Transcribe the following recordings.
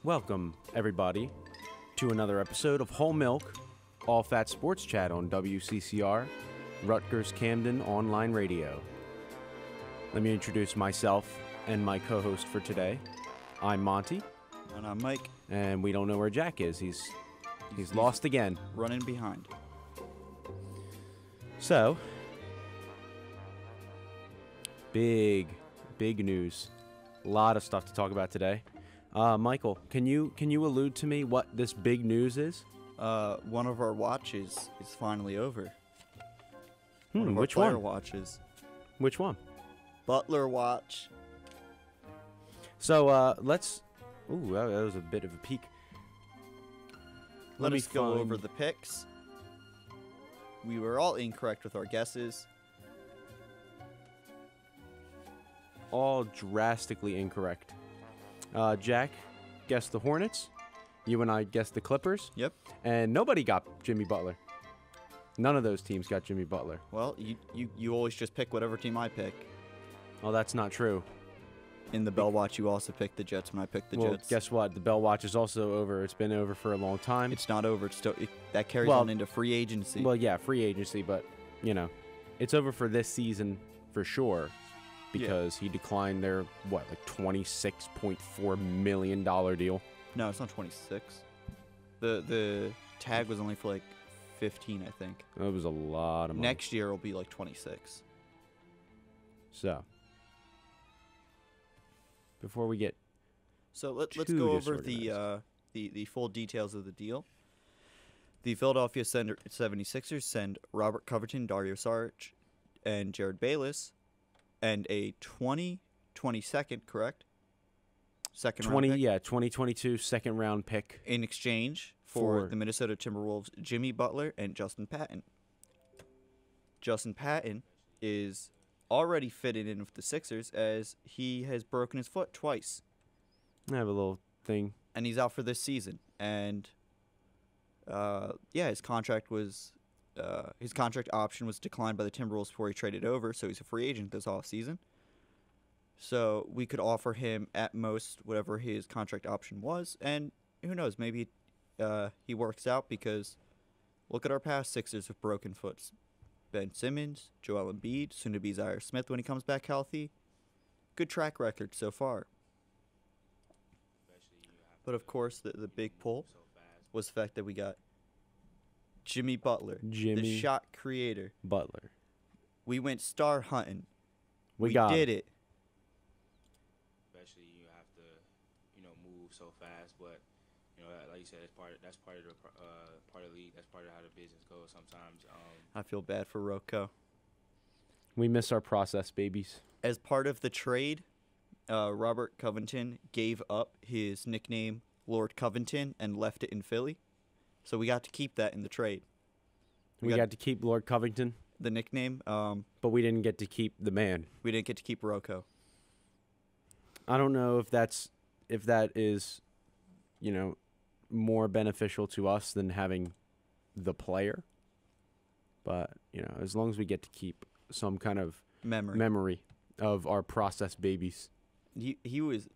Welcome, everybody, to another episode of Whole Milk, All Fat Sports Chat on WCCR, Rutgers Camden Online Radio. Let me introduce myself and my co-host for today. I'm Monty. And I'm Mike. And we don't know where Jack is. He's lost again. Running behind. So, big news. A lot of stuff to talk about today. Michael, can you allude to me what this big news is? One of our watches is finally over. Which one? Watches. Which one? Butler watch. So, let's... Ooh, that was a bit of a peek. Let us go over the picks. We were all incorrect with our guesses. All drastically incorrect. Jack guessed the Hornets. You and I guessed the Clippers. Yep. And nobody got Jimmy Butler. None of those teams got Jimmy Butler. Well, you always just pick whatever team I pick. Well, that's not true. In the Bell Watch, you also picked the Jets when I picked the Jets. Guess what? The Bell Watch is also over. It's been over for a long time. It's not over. It's still that carries on into free agency. Well, yeah, free agency, but, it's over for this season for sure because he declined their, $26.4 million deal? No, it's not 26. The tag was only for 15, I think. That was a lot of money. Next year will be 26. So, before we get let's go over the full details of the deal. The Philadelphia 76ers send Robert Covington, Dario Saric, and Jared Bayless, and a 2022, correct? Second round pick? Yeah, 2022 second round pick. In exchange for the Minnesota Timberwolves' Jimmy Butler and Justin Patton. Justin Patton is already fitted in with the Sixers as he has broken his foot twice. I have a little thing. And he's out for this season. And, his contract option was declined by the Timberwolves before he traded over, so he's a free agent this offseason. So we could offer him at most whatever his contract option was, and who knows, maybe he works out because look at our past Sixers with broken foots. Ben Simmons, Joel Embiid, soon to be Zaire Smith when he comes back healthy. Good track record so far. But of course, the big pull was the fact that we got Jimmy Butler, the shot creator. Butler. We went star hunting. We did it. Especially you have to, move so fast. But like you said, that's part of the league. That's part of how the business goes. Sometimes. I feel bad for Rocco. We miss our process babies. As part of the trade, Robert Covington gave up his nickname Lord Covington and left it in Philly. So we got to keep that in the trade. We got to keep Lord Covington. The nickname. But we didn't get to keep the man. We didn't get to keep Rocco. I don't know if that is, more beneficial to us than having the player. But, as long as we get to keep some kind of memory of our process babies. He was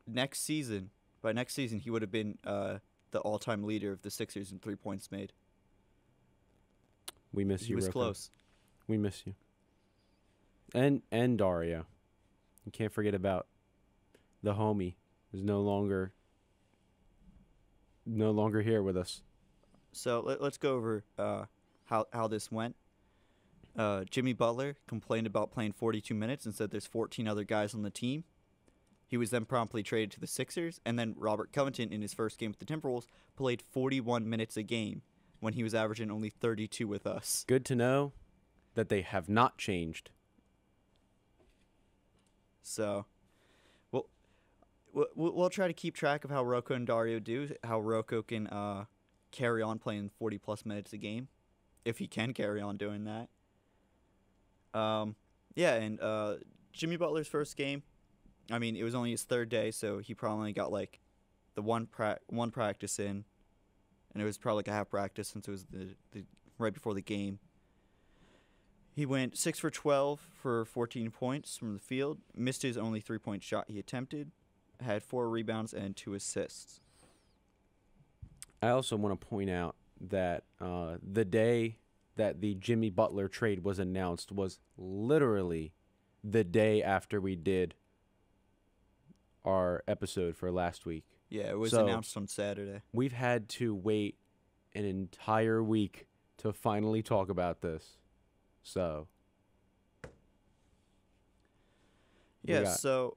next season. By next season, he would have been the all-time leader of the Sixers in 3 points made. We miss you, He was Rocco. close. We miss you. And Dario. You can't forget about the homie who's no longer here with us. So let's go over how this went. Jimmy Butler complained about playing 42 minutes and said there's 14 other guys on the team. He was then promptly traded to the Sixers, and then Robert Covington, in his first game with the Timberwolves, played 41 minutes a game when he was averaging only 32 with us. Good to know that they have not changed. So, we'll try to keep track of how Rocco and Dario do, how Rocco can carry on playing 40-plus minutes a game, if he can carry on doing that. Jimmy Butler's first game, it was only his third day, so he probably got the one practice in, and it was probably a half practice since it was the right before the game. He went 6 for 12 for 14 points from the field, missed his only 3-point shot he attempted, had 4 rebounds and 2 assists. I also want to point out that the day that the Jimmy Butler trade was announced was literally the day after we did our episode for last week. Yeah, it was So- announced on Saturday. We've had to wait an entire week to finally talk about this. So, we Yeah, got- so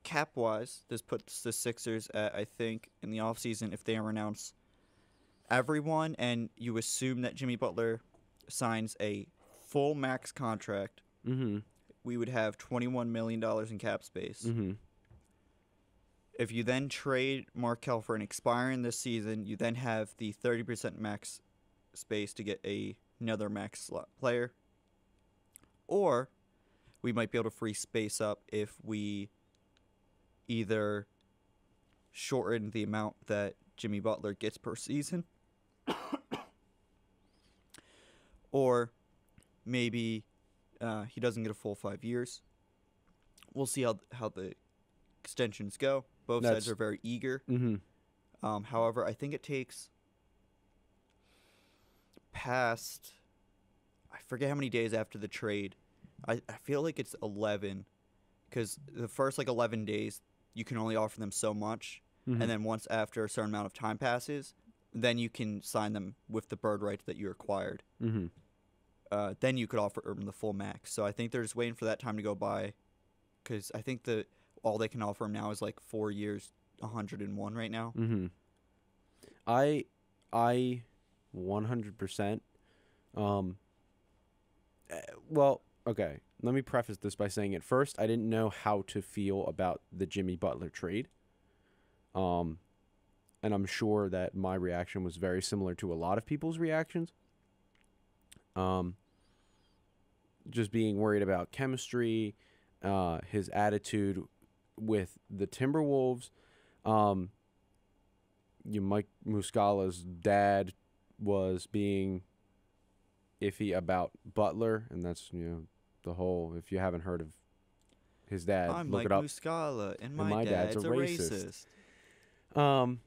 cap-wise, this puts the Sixers at, I think, in the offseason, if they announce everyone and you assume that Jimmy Butler signs a full max contract, we would have $21 million in cap space. If you then trade Markelle for an expiring this season, you then have the 30% max space to get another max slot player. Or we might be able to free space up if we either shorten the amount that Jimmy Butler gets per season, or maybe he doesn't get a full 5 years. We'll see how the extensions go. Both That's- sides are very eager. Mm-hmm. However, I think it takes past, I forget how many days after the trade. I feel like it's 11, because the first 11 days you can only offer them so much, Mm-hmm. and then once after a certain amount of time passes, then you can sign them with the bird rights that you acquired. Mm-hmm. Then you could offer them the full max. So I think they're just waiting for that time to go by, because I think all they can offer him now is 4 years, 101 right now. Mm-hmm. I 100%. Well, okay. Let me preface this by saying at first I didn't know how to feel about the Jimmy Butler trade. And I'm sure that my reaction was very similar to a lot of people's reactions. Just being worried about chemistry, his attitude with the Timberwolves. Mike Muscala's dad was being iffy about Butler, and that's the whole. If you haven't heard of his dad, I'm look Mike it up. Muscala, and And my my dad's dad's a a racist. racist.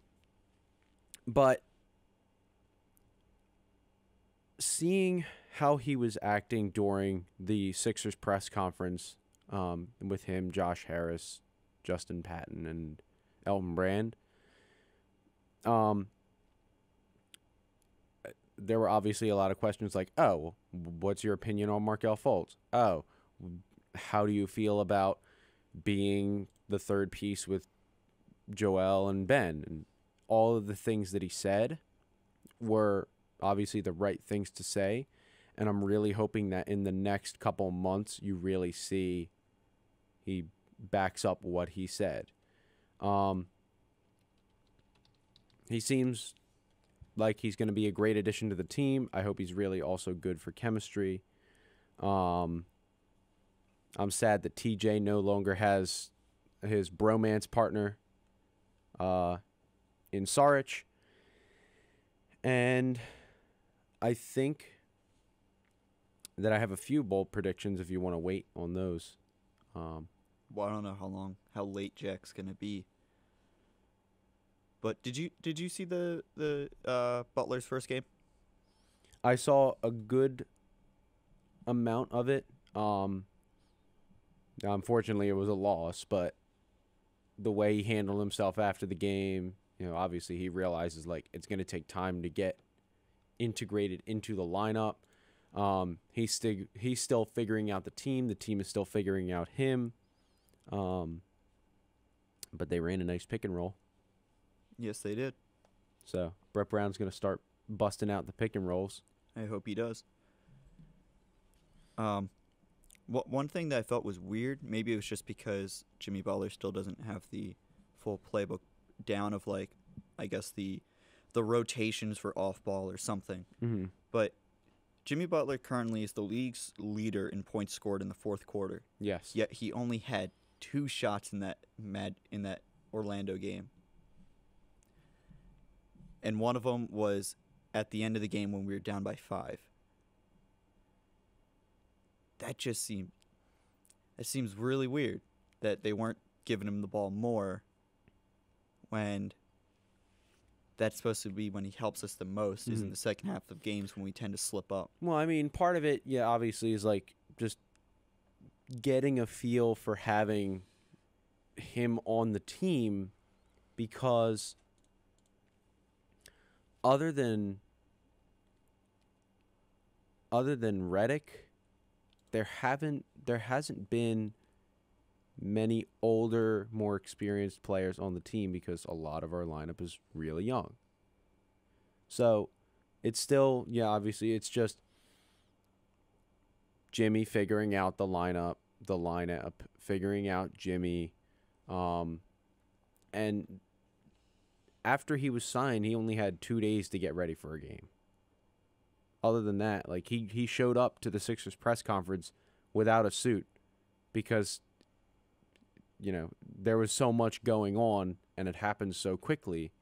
But seeing how he was acting during the Sixers press conference, with him, Josh Harris, Justin Patton, and Elton Brand, there were obviously a lot of questions like, oh, what's your opinion on Markelle Fultz? Oh, how do you feel about being the third piece with Joel and Ben? And all of the things that he said were obviously the right things to say. And I'm really hoping that in the next couple months, you really see he backs up what he said. He seems like he's going to be a great addition to the team. I hope he's really also good for chemistry. I'm sad that TJ no longer has his bromance partner in Saric. And I think that I have a few bold predictions if you want to wait on those. Well, I don't know how late Jack's gonna be. But did you see the Butler's first game? I saw a good amount of it. Unfortunately, it was a loss, but the way he handled himself after the game, obviously he realizes it's going to take time to get integrated into the lineup. He's still figuring out the team. The team is still figuring out him. But they ran a nice pick and roll. Yes, they did. So Brett Brown's going to start busting out the pick and rolls. I hope he does. One thing that I felt was weird, maybe it was just because Jimmy Butler still doesn't have the full playbook down of I guess the rotations for off ball or something. Mm-hmm. But Jimmy Butler currently is the league's leader in points scored in the fourth quarter. Yes. Yet he only had 2 shots in that Orlando game. And one of them was at the end of the game when we were down by 5. That seems really weird that they weren't giving him the ball more when that's supposed to be when he helps us the most, is in the second half of games when we tend to slip up. Well, I mean, part of it, yeah, obviously, is like just getting a feel for having him on the team, because other than Reddick, there hasn't been many older, more experienced players on the team, because a lot of our lineup is really young. So it's still, yeah, obviously it's just Jimmy figuring out the lineup, figuring out Jimmy. And after he was signed, he only had 2 days to get ready for a game. Other than that, like he showed up to the Sixers press conference without a suit, because there was so much going on and it happened so quickly.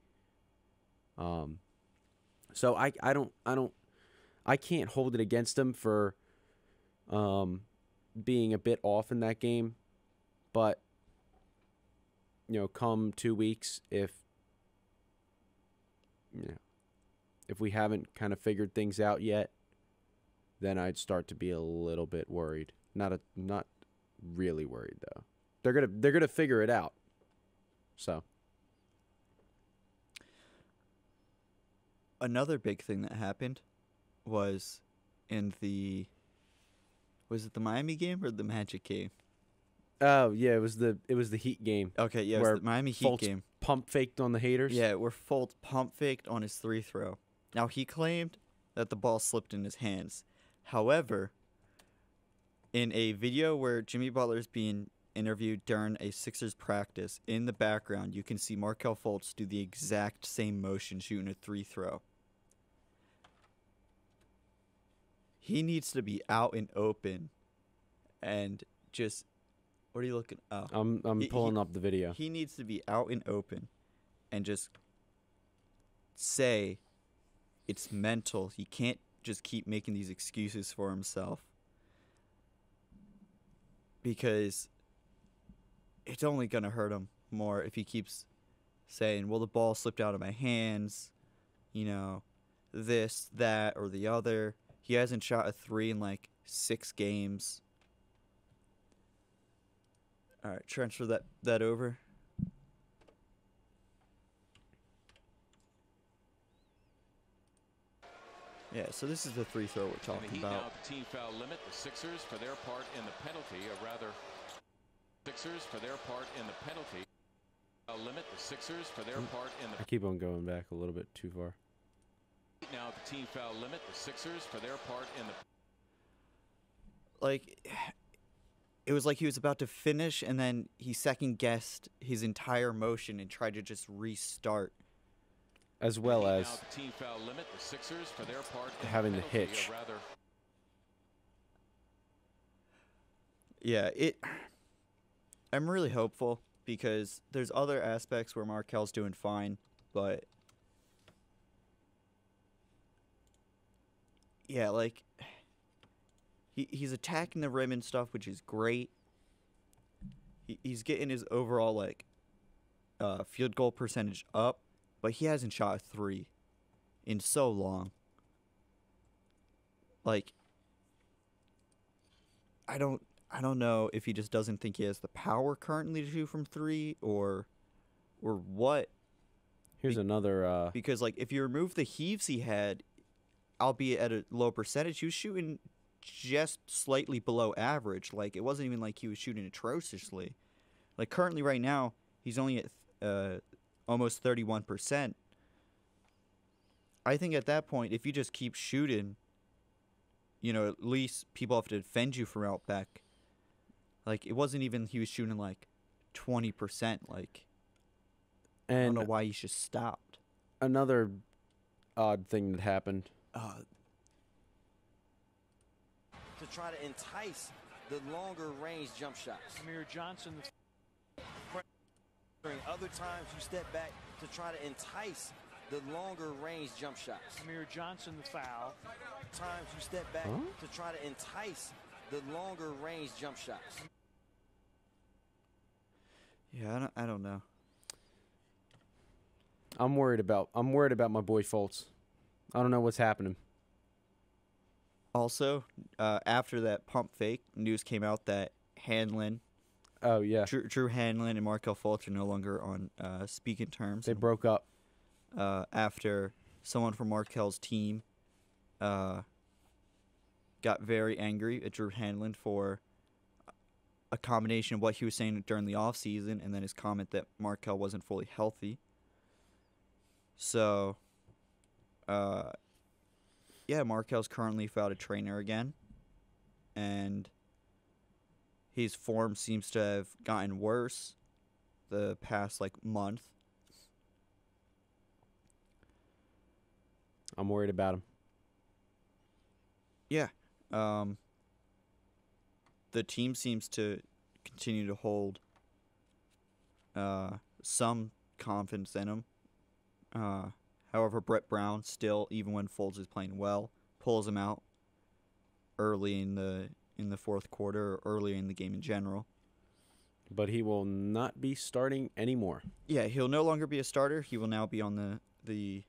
So I can't hold it against him for being a bit off in that game, but come 2 weeks, if we haven't kind of figured things out yet, then I'd start to be a little bit worried. Not really worried though. They're gonna figure it out. So another big thing that happened was was it the Miami game or the Magic game? Oh yeah, it was the Heat game. Okay, yeah, it was the Miami Heat Fultz game. Pump faked on the haters. Yeah, where Fultz pump faked on his 3-throw. Now he claimed that the ball slipped in his hands. However, in a video where Jimmy Butler's being interviewed during a Sixers practice, in the background you can see Markelle Fultz do the exact same motion shooting a 3-throw. He needs to be out and open and just... What are you looking? Oh, I'm pulling up the video. He needs to be out and open and just say it's mental. He can't just keep making these excuses for himself, because it's only going to hurt him more if he keeps saying, well, the ball slipped out of my hands, this, that, or the other. He hasn't shot a 3 in like 6 games. All right, transfer that over. Yeah, so this is the 3-throw we're talking about. about. Now at the team foul limit, the Sixers for their part in the penalty, Sixers for their part in the penalty. Foul limit, the Sixers for their part in the... I keep on going back a little bit too far. Now at the team foul limit, the Sixers for their part in the... Like... It was like he was about to finish, and then he second-guessed his entire motion and tried to just restart. As well as the team foul limit, the Sixers for their part having the hitch. Yeah, I'm really hopeful, because there's other aspects where Markel's doing fine, but yeah, like... He's attacking the rim and stuff, which is great. He's getting his overall field goal percentage up, but he hasn't shot a 3 in so long. Like, I don't know if he just doesn't think he has the power currently to shoot from 3 or what. Here's another because like if you remove the heaves he had, albeit at a low percentage, he was shooting just slightly below average. Like, it wasn't even like he was shooting atrociously. Like, currently right now he's only at almost 31%. I think at that point, if you just keep shooting, at least people have to defend you from out back. Like, it wasn't even he was shooting like 20%. Like, I don't know why he just stopped. Another odd thing that happened. To try to entice the longer range jump shots. Amir Johnson. During other times you step back to try to entice the longer range jump shots. Amir Johnson the foul. Times you step back to try to entice the longer range jump shots. Yeah, I don't know. I'm worried about my boy Fultz. I don't know what's happening. Also, after that pump fake, news came out that Hanlon, Oh yeah, Drew Hanlon and Markelle Fultz are no longer on speaking terms. they broke up. After someone from Markel's team got very angry at Drew Hanlon for a combination of what he was saying during the offseason and then his comment that Markelle wasn't fully healthy. So, yeah, Markel's currently without a trainer again, and his form seems to have gotten worse the past, month. I'm worried about him. Yeah. The team seems to continue to hold some confidence in him. However, Brett Brown still, even when Fultz is playing well, pulls him out early in the fourth quarter or earlier in the game in general. But he will not be starting anymore. Yeah, he'll no longer be a starter. He will now be on the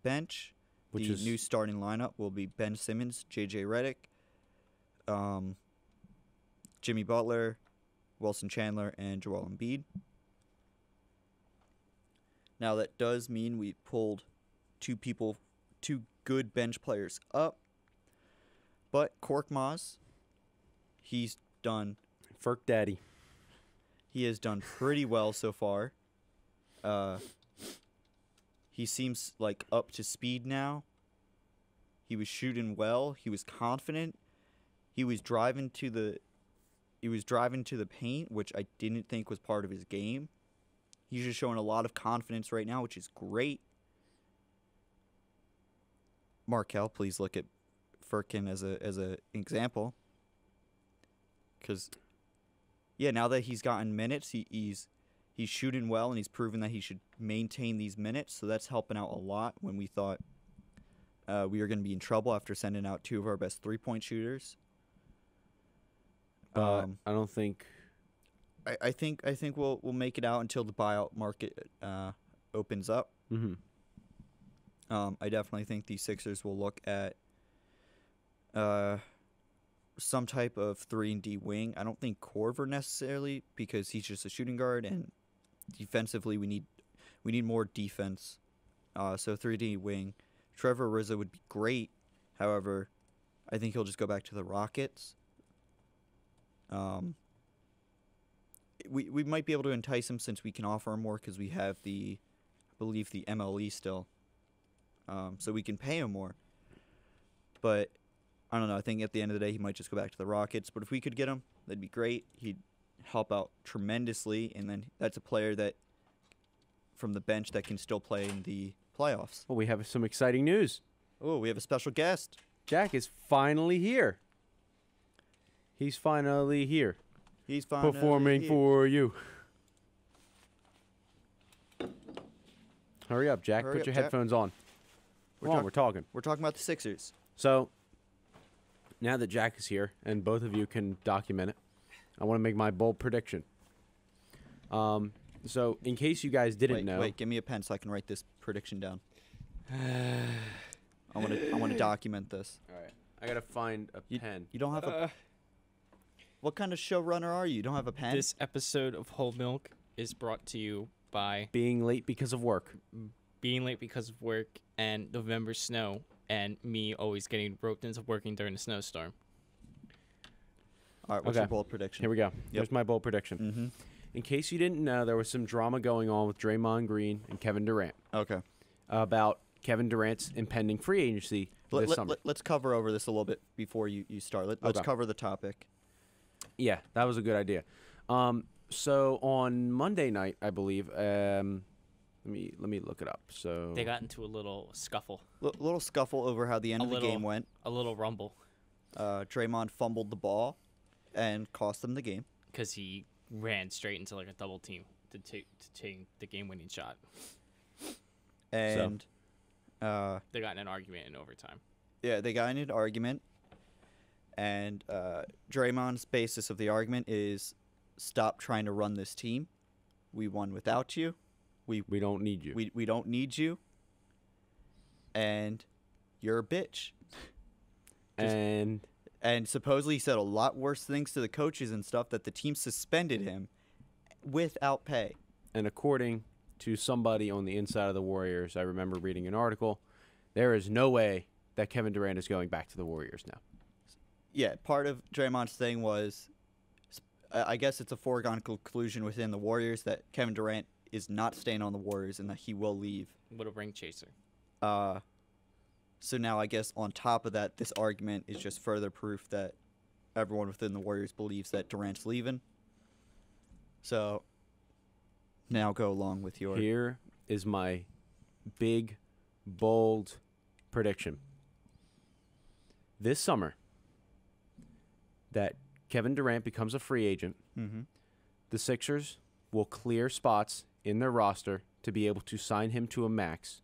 bench. Which the is new starting lineup will be Ben Simmons, J.J. Redick, Jimmy Butler, Wilson Chandler, and Joel Embiid. Now, that does mean we pulled two good bench players up. But Korkmaz, he's done. Ferk Daddy. He has done pretty well so far. He seems like up to speed now. He was shooting well. He was confident. He was driving to the paint, which I didn't think was part of his game. He's just showing a lot of confidence right now, which is great. Markelle, please look at Furkan as a example. Because, yeah, now that he's gotten minutes, he's shooting well, and he's proven that he should maintain these minutes. So that's helping out a lot when we thought we were going to be in trouble after sending out two of our best three-point shooters. I don't think. I think we'll make it out until the buyout market opens up. Mm-hmm. I definitely think the Sixers will look at some type of 3-and-D wing. I don't think Korver necessarily, because he's just a shooting guard, and defensively we need more defense. So 3-D wing. Trevor Ariza would be great. However, I think he'll just go back to the Rockets. We might be able to entice him since we can offer him more because we have I believe the MLE still. So we can pay him more. But I don't know. I think at the end of the day, he might just go back to the Rockets. But if we could get him, that'd be great. He'd help out tremendously. And then that's a player that, from the bench, that can still play in the playoffs. Well, we have some exciting news. Oh, we have a special guest. Jack is finally here. He's finally here. He's finally performing here. for you. Hurry up, Jack. Hurry Put up, your Jack. headphones on. Come on, we're talking. We're talking about the Sixers. So, now that Jack is here, and both of you can document it, I want to make my bold prediction. So, in case you guys didn't know... Wait, give me a pen so I can write this prediction down. I want to document this. All right. I got to find a pen. You don't have a... What kind of showrunner are you? You don't have a pen? This episode of Whole Milk is brought to you by Being late because of work. being late because of work and November snow, and me always getting roped into working during a snowstorm. All right, what's Okay. your bold prediction? Here we go. Here's my bold prediction. Mm-hmm. In case you didn't know, there was some drama going on with Draymond Green and Kevin Durant Okay. about Kevin Durant's impending free agency this summer. Let's cover over this a little bit before you start. Let's Okay. cover the topic. Yeah, that was a good idea. So on Monday night, I believe. Let me look it up. So They got into a little scuffle, Little scuffle over how the end of the game went. a little rumble, Draymond fumbled the ball and cost them the game. because he ran straight into like a double team to take the game-winning shot. And They got in an argument in overtime. yeah, they got in an argument. And Draymond's basis of the argument is stop trying to run this team. We won without you. We don't need you. We don't need you. And you're a bitch. And supposedly he said a lot worse things to the coaches and stuff that the team suspended him without pay. And according to somebody on the inside of the Warriors, I remember reading an article, there is no way that Kevin Durant is going back to the Warriors now. Yeah, part of Draymond's thing was, I guess it's a foregone conclusion within the Warriors that Kevin Durant is not staying on the Warriors and that he will leave. What a ring chaser. So now I guess on top of that, this argument is just further proof that everyone within the Warriors believes that Durant's leaving. So now go along with your... Here is my big, bold prediction. This summer, that Kevin Durant becomes a free agent, the Sixers will clear spots in their roster to be able to sign him to a max.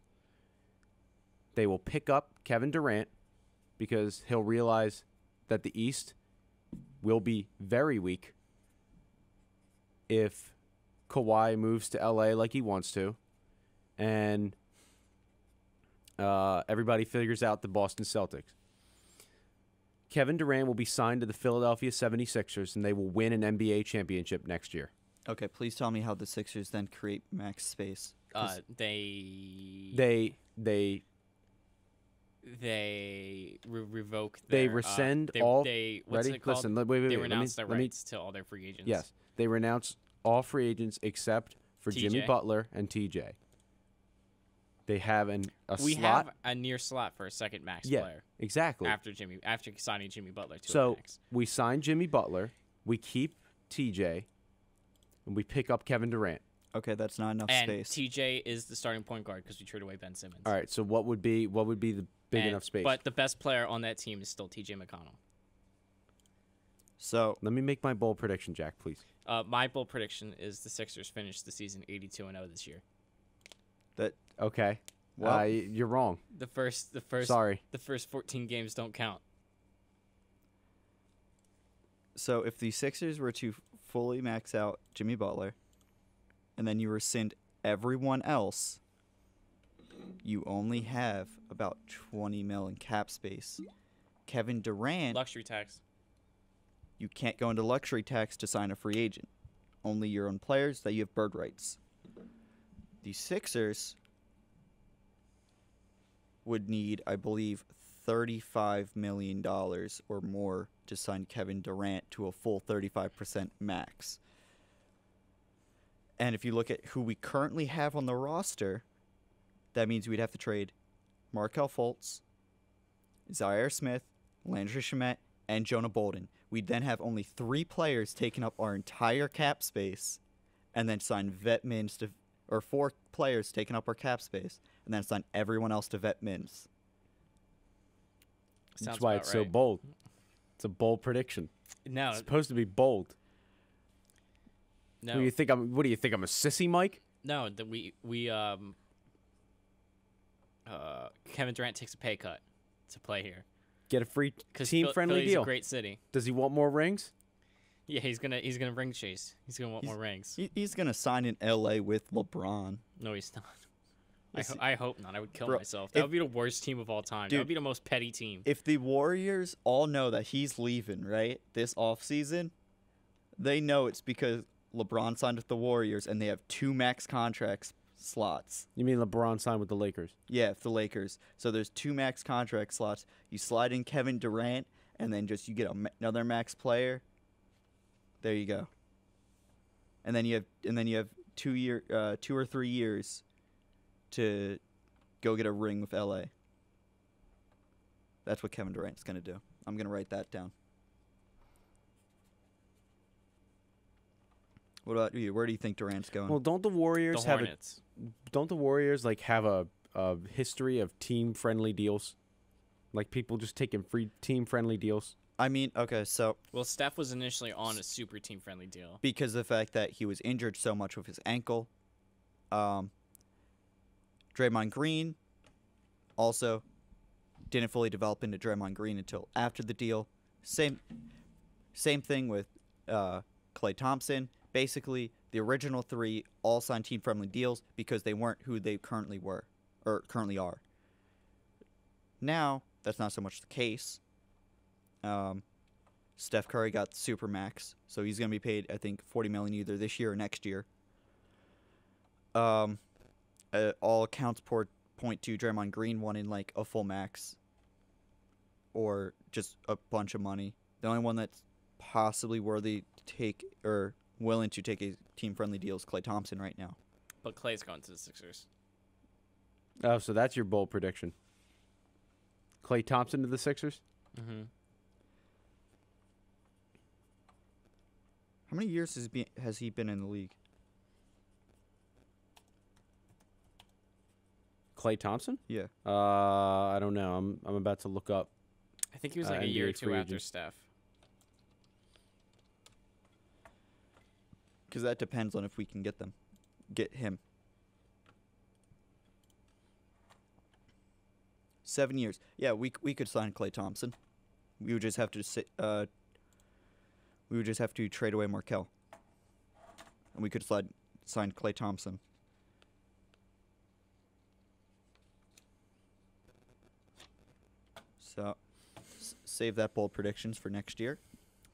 They will pick up Kevin Durant because he'll realize that the East will be very weak if Kawhi moves to LA like he wants to, and everybody figures out the Boston Celtics. Kevin Durant will be signed to the Philadelphia 76ers, and they will win an NBA championship next year. Okay, please tell me how the Sixers then create max space. They revoke their... They rescind what's ready? it called? Listen, wait, they renounce their rights to all their free agents. Yes, they renounce all free agents except for Jimmy TJ. Butler and TJ. They have a We slot. have a near slot for a second max Yeah, player exactly. after signing Jimmy Butler to a So max. we sign Jimmy Butler, we keep TJ, and we pick up Kevin Durant. Okay, that's not enough And space. TJ is the starting point guard because we traded away Ben Simmons. All right, so what would be the big enough space? But the best player on that team is still TJ McConnell. So Let me make my bold prediction, Jack, please. My bold prediction is the Sixers finish the season 82-0 this year. Okay. Well- You're wrong. The first Sorry. The first 14 games don't count. So if the Sixers were to fully max out Jimmy Butler, and then you rescind everyone else, you only have about $20 million in cap space. Kevin Durant, Luxury tax. you can't go into luxury tax to sign a free agent. Only your own players that you have bird rights. The Sixers would need, I believe, $35 million or more to sign Kevin Durant to a full 35% max. And if you look at who we currently have on the roster, that means we'd have to trade Markelle Fultz, Zaire Smith, Landry Shamet, and Jonah Bolden. We'd then have only 3 players taking up our entire cap space, and then sign vet mins to, or 4 players taking up our cap space, and then sign everyone else to vet mins. Sounds That's why about it's so right. bold. It's a bold prediction. No, It's supposed to be bold. no, What do you think I'm a sissy, Mike? no. That Kevin Durant takes a pay cut to play here Get a free because team-friendly Philly's deal. a great city. Does he want more rings? Yeah, he's gonna ring chase. He's gonna want more rings. He's going to sign in LA with LeBron. No, he's not. Yes, I hope not. I would kill Bro, myself. That if- would be the worst team of all time. That Dude, would be the most petty team. If the Warriors all know that he's leaving, right, this offseason, they know it's because LeBron signed with the Warriors and they have 2 max contracts slots. You mean LeBron signed with the Lakers? Yeah, if the Lakers. So there's 2 max contract slots. You slide in Kevin Durant, and then just you get another max player. There you go. And then you have 2 or 3 years to go get a ring with LA. That's what Kevin Durant's gonna do. I'm gonna write that down. What about you? Where do you think Durant's going? Well, don't the The Warriors have Hornets. don't the Warriors like have a history of team-friendly deals? Like people just taking free team-friendly deals? I mean, okay, so Well, Steph was initially on a super team friendly deal. because of the fact that he was injured so much with his ankle. Draymond Green also didn't fully develop into Draymond Green until after the deal. Same thing with Klay Thompson. Basically, the original 3 all signed team-friendly deals because they weren't who they currently were or currently are. Now, that's not so much the case. Steph Curry got Supermax, so he's going to be paid, I think, $40 million either this year or next year. All accounts point to Draymond Green wanting like a full max or just a bunch of money. The only one that's possibly worthy to take or willing to take a team-friendly deal is Klay Thompson right now. But Clay's going to the Sixers. Oh, so that's your bold prediction. Klay Thompson to the Sixers? Mm-hmm. How many years has he been in the league? Klay Thompson? Yeah. I don't know. I'm about to look up. I think he was like a year or NBA two free after agent. Steph. Because that depends on if we can get him. 7 years. Yeah, we could sign Klay Thompson. We would just have to trade away Markel, and we could sign Klay Thompson. So, save that bold predictions for next year.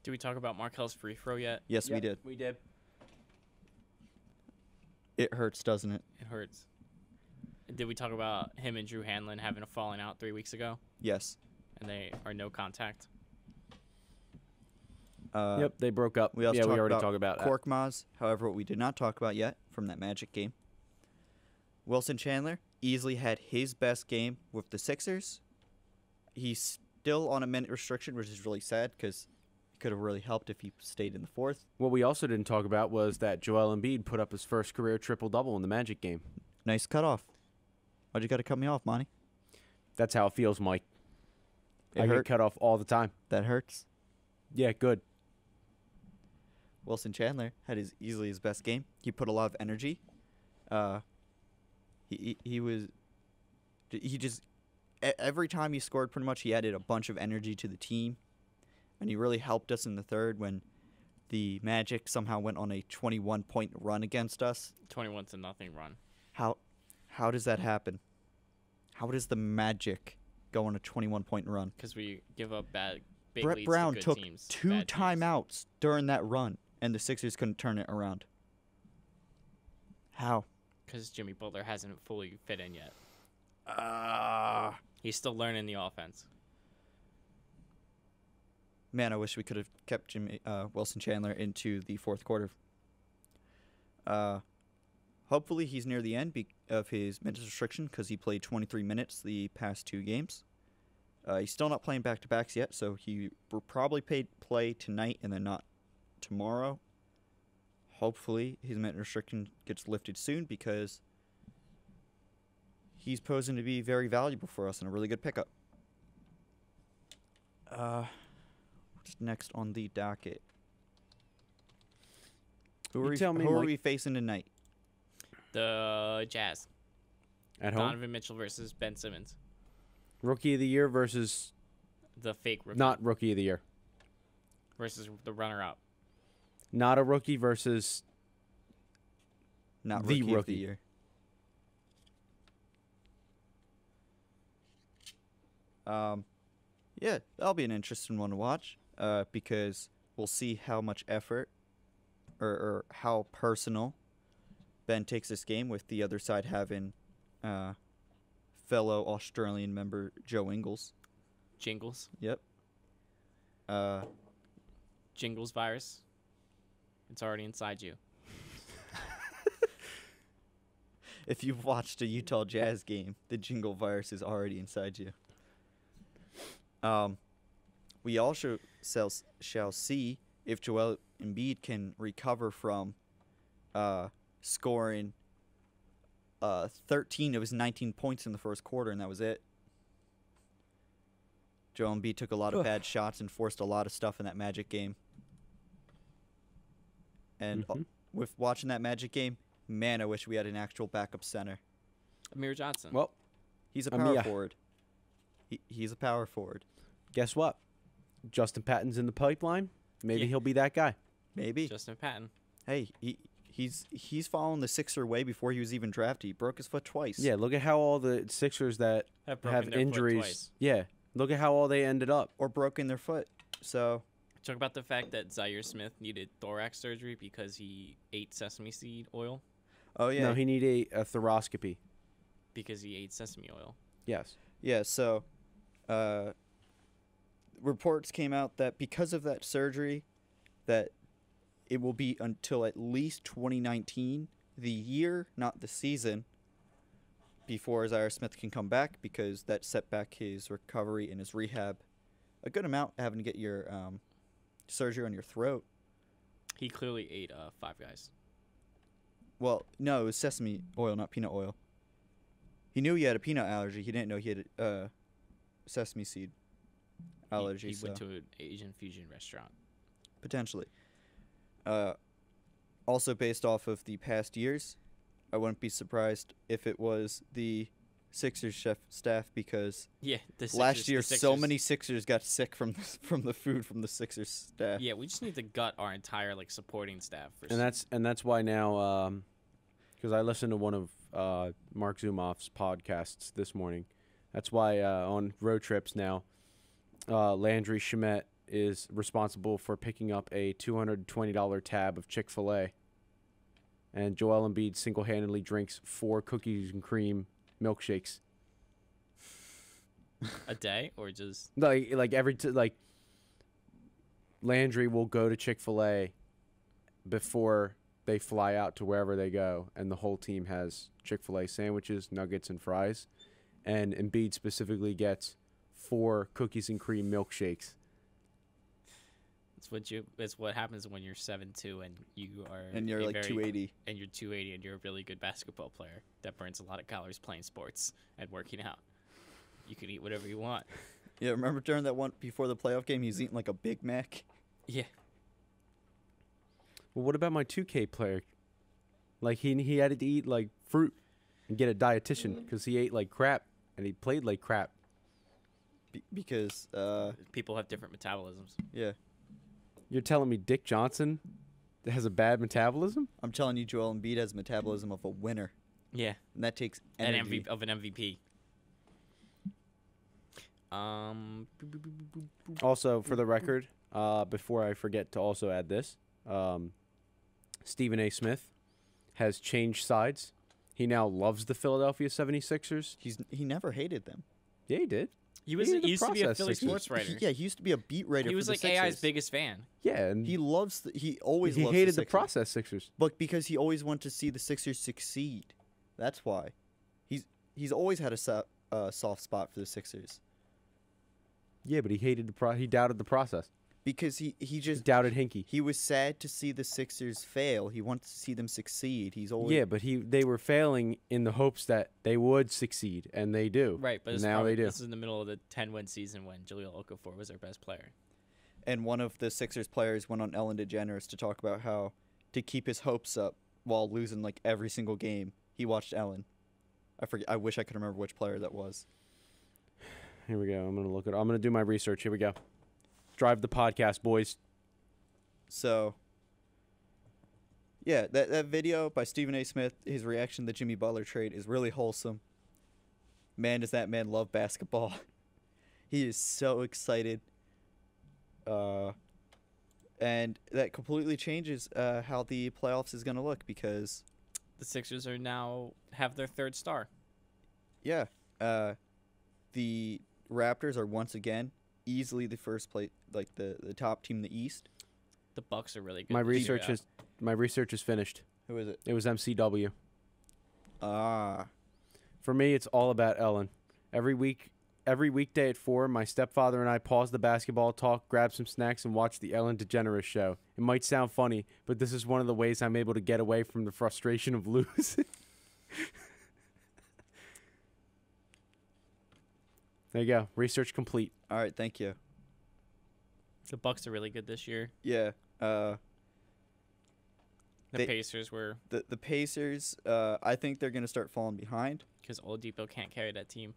Did we talk about Markel's free throw yet? Yes, we did. We did. It hurts, doesn't it? It hurts. Did we talk about him and Drew Hanlon having a falling out 3 weeks ago? Yes. And they are no contact? Yep, they broke up. We also we talked already about talked about that. Korkmaz. However, what we did not talk about yet from that Magic game, Wilson Chandler easily had his best game with the Sixers. He's still on a minute restriction, which is really sad because it could have really helped if he stayed in the fourth. What we also didn't talk about was that Joel Embiid put up his first career triple-double in the Magic game. Nice cutoff. Why'd you got to cut me off, Monty? That's how it feels, Mike. It I hurt. get cut off all the time. That hurts. Yeah, good. Wilson Chandler had easily his best game. He put a lot of energy. Every time he scored, pretty much he added a bunch of energy to the team, and he really helped us in the third when the Magic somehow went on a 21-point run against us. 21-0 run. How does that happen? How does the Magic go on a 21-point run? Because we give up big Brett leads Brown to good took teams. 2 bad teams. timeouts during that run, and the Sixers couldn't turn it around. How? Because Jimmy Butler hasn't fully fit in yet. Ah. He's still learning the offense. Man, I wish we could have kept Wilson Chandler into the fourth quarter. Hopefully he's near the end of his minutes restriction because he played 23 minutes the past 2 games. He's still not playing back-to-backs yet, so he will probably play tonight and then not tomorrow. Hopefully his minute restriction gets lifted soon because he's posing to be very valuable for us and a really good pickup. What's next on the docket? Who are we facing tonight? The Jazz. At home? Donovan Mitchell versus Ben Simmons. Rookie of the year versus The fake rookie. not rookie of the year. Versus the runner-up. Not a rookie versus Not the rookie of rookie. the year. Yeah, that'll be an interesting one to watch because we'll see how much effort or how personal Ben takes this game with the other side having fellow Australian member Joe Ingles. Jingles. Yep. Jingles virus. It's already inside you. If you've watched a Utah Jazz game, the jingle virus is already inside you. We also shall see if Joel Embiid can recover from scoring 13 of his 19 points in the first quarter, and that was it. Joel Embiid took a lot of bad shots and forced a lot of stuff in that Magic game. And with watching that Magic game, man, I wish we had an actual backup center. Amir Johnson. Well, He's a power forward. He's a power forward. guess what? Justin Patton's in the pipeline. Maybe Yeah. he'll be that guy. Maybe. Justin Patton. Hey, he's following the Sixer way before he was even drafted. He broke his foot twice. Yeah, look at how all the Sixers that Have broken have their foot injuries. twice. Yeah, look at how all they ended up. Or broken their foot. So, Talk about the fact that Zaire Smith needed thorax surgery because he ate sesame seed oil. oh yeah. No, he needed a thoracoscopy. Because he ate sesame oil. Yes. Yeah, so reports came out that because of that surgery, that it will be until at least 2019, the year, not the season, before Zaire Smith can come back, because that set back his recovery and his rehab a good amount, having to get your surgery on your throat. He clearly ate Five Guys. Well, no, it was sesame oil, not peanut oil. He knew he had a peanut allergy. He didn't know he had a sesame seed allergy. He so. went to an Asian fusion restaurant. Potentially. Also based off of the past years, I wouldn't be surprised if it was the Sixers staff, because Yeah, the Sixers, last year the so Sixers- many Sixers got sick from the food from the Sixers staff. Yeah, we just need to gut our entire supporting staff. For And that's why now, because I listened to one of Mark Zumoff's podcasts this morning. That's why on road trips now, Landry Shamet is responsible for picking up a $220 tab of Chick-fil-A. And Joel Embiid single-handedly drinks 4 cookies and cream milkshakes. a day or just Like every Landry will go to Chick-fil-A before they fly out to wherever they go, and the whole team has Chick-fil-A sandwiches, nuggets, and fries. And Embiid specifically gets 4 cookies and cream milkshakes. it's what happens when you're 7'2" and you are And you're a like very- 280. and you're 280 and you're a really good basketball player that burns a lot of calories playing sports and working out. You can eat whatever you want. Yeah, remember during that one before the playoff game, he was eating like a Big Mac? Yeah. Well, what about my 2K player? Like he had to eat like fruit and get a dietitian because he ate like crap and he played like crap. Because, People have different metabolisms. yeah. You're telling me Dick Johnson has a bad metabolism? I'm telling you, Joel Embiid has metabolism of a winner. Yeah. And that takes An energy. MVP, of an MVP. Also, for the record, before I forget to also add this, Stephen A. Smith has changed sides. He now loves the Philadelphia 76ers. He never hated them. Yeah, he did. He did the used to be a process Philly Sixers. sports writer. Yeah, he used to be a beat writer. He was for like the AI's Sixers. biggest fan. Yeah, and He loves. He always. he loves hated the Sixers. process Sixers. But because he always wanted to see the Sixers succeed, that's why. He's always had a soft spot for the Sixers Yeah, but he hated he doubted the process. because he He just doubted Hinkie. he was sad to see the Sixers fail. He wanted to see them succeed. He's always Yeah, but they were failing in the hopes that they would succeed, and they do. Right, but it's now probably- they do. This is in the middle of the 10-win season when Jahlil Okafor was our best player. And one of the Sixers players went on Ellen DeGeneres to talk about how to keep his hopes up while losing like every single game. He watched Ellen. I forget. I wish I could remember which player that was. Here we go. I'm gonna do my research. Here we go. Drive the podcast, boys. So, yeah, that video by Stephen A. Smith, his reaction to the Jimmy Butler trade is really wholesome. Man, does that man love basketball. He is so excited. And that completely changes how the playoffs is going to look because, The Sixers are now have their third star. yeah, the Raptors are once again easily the first place, like the top team in the East. The Bucks are really good. My this year. research is finished. Who is it? It was MCW. Ah, For me, it's all about Ellen. Every weekday at 4, my stepfather and I pause the basketball talk, grab some snacks, and watch the Ellen DeGeneres show. It might sound funny, but this is one of the ways I'm able to get away from the frustration of losing. There you go. Research complete. all right, thank you. The Bucks are really good this year. Yeah, The They- Pacers were the Pacers, I think they're going to start falling behind. because Oladipo can't carry that team.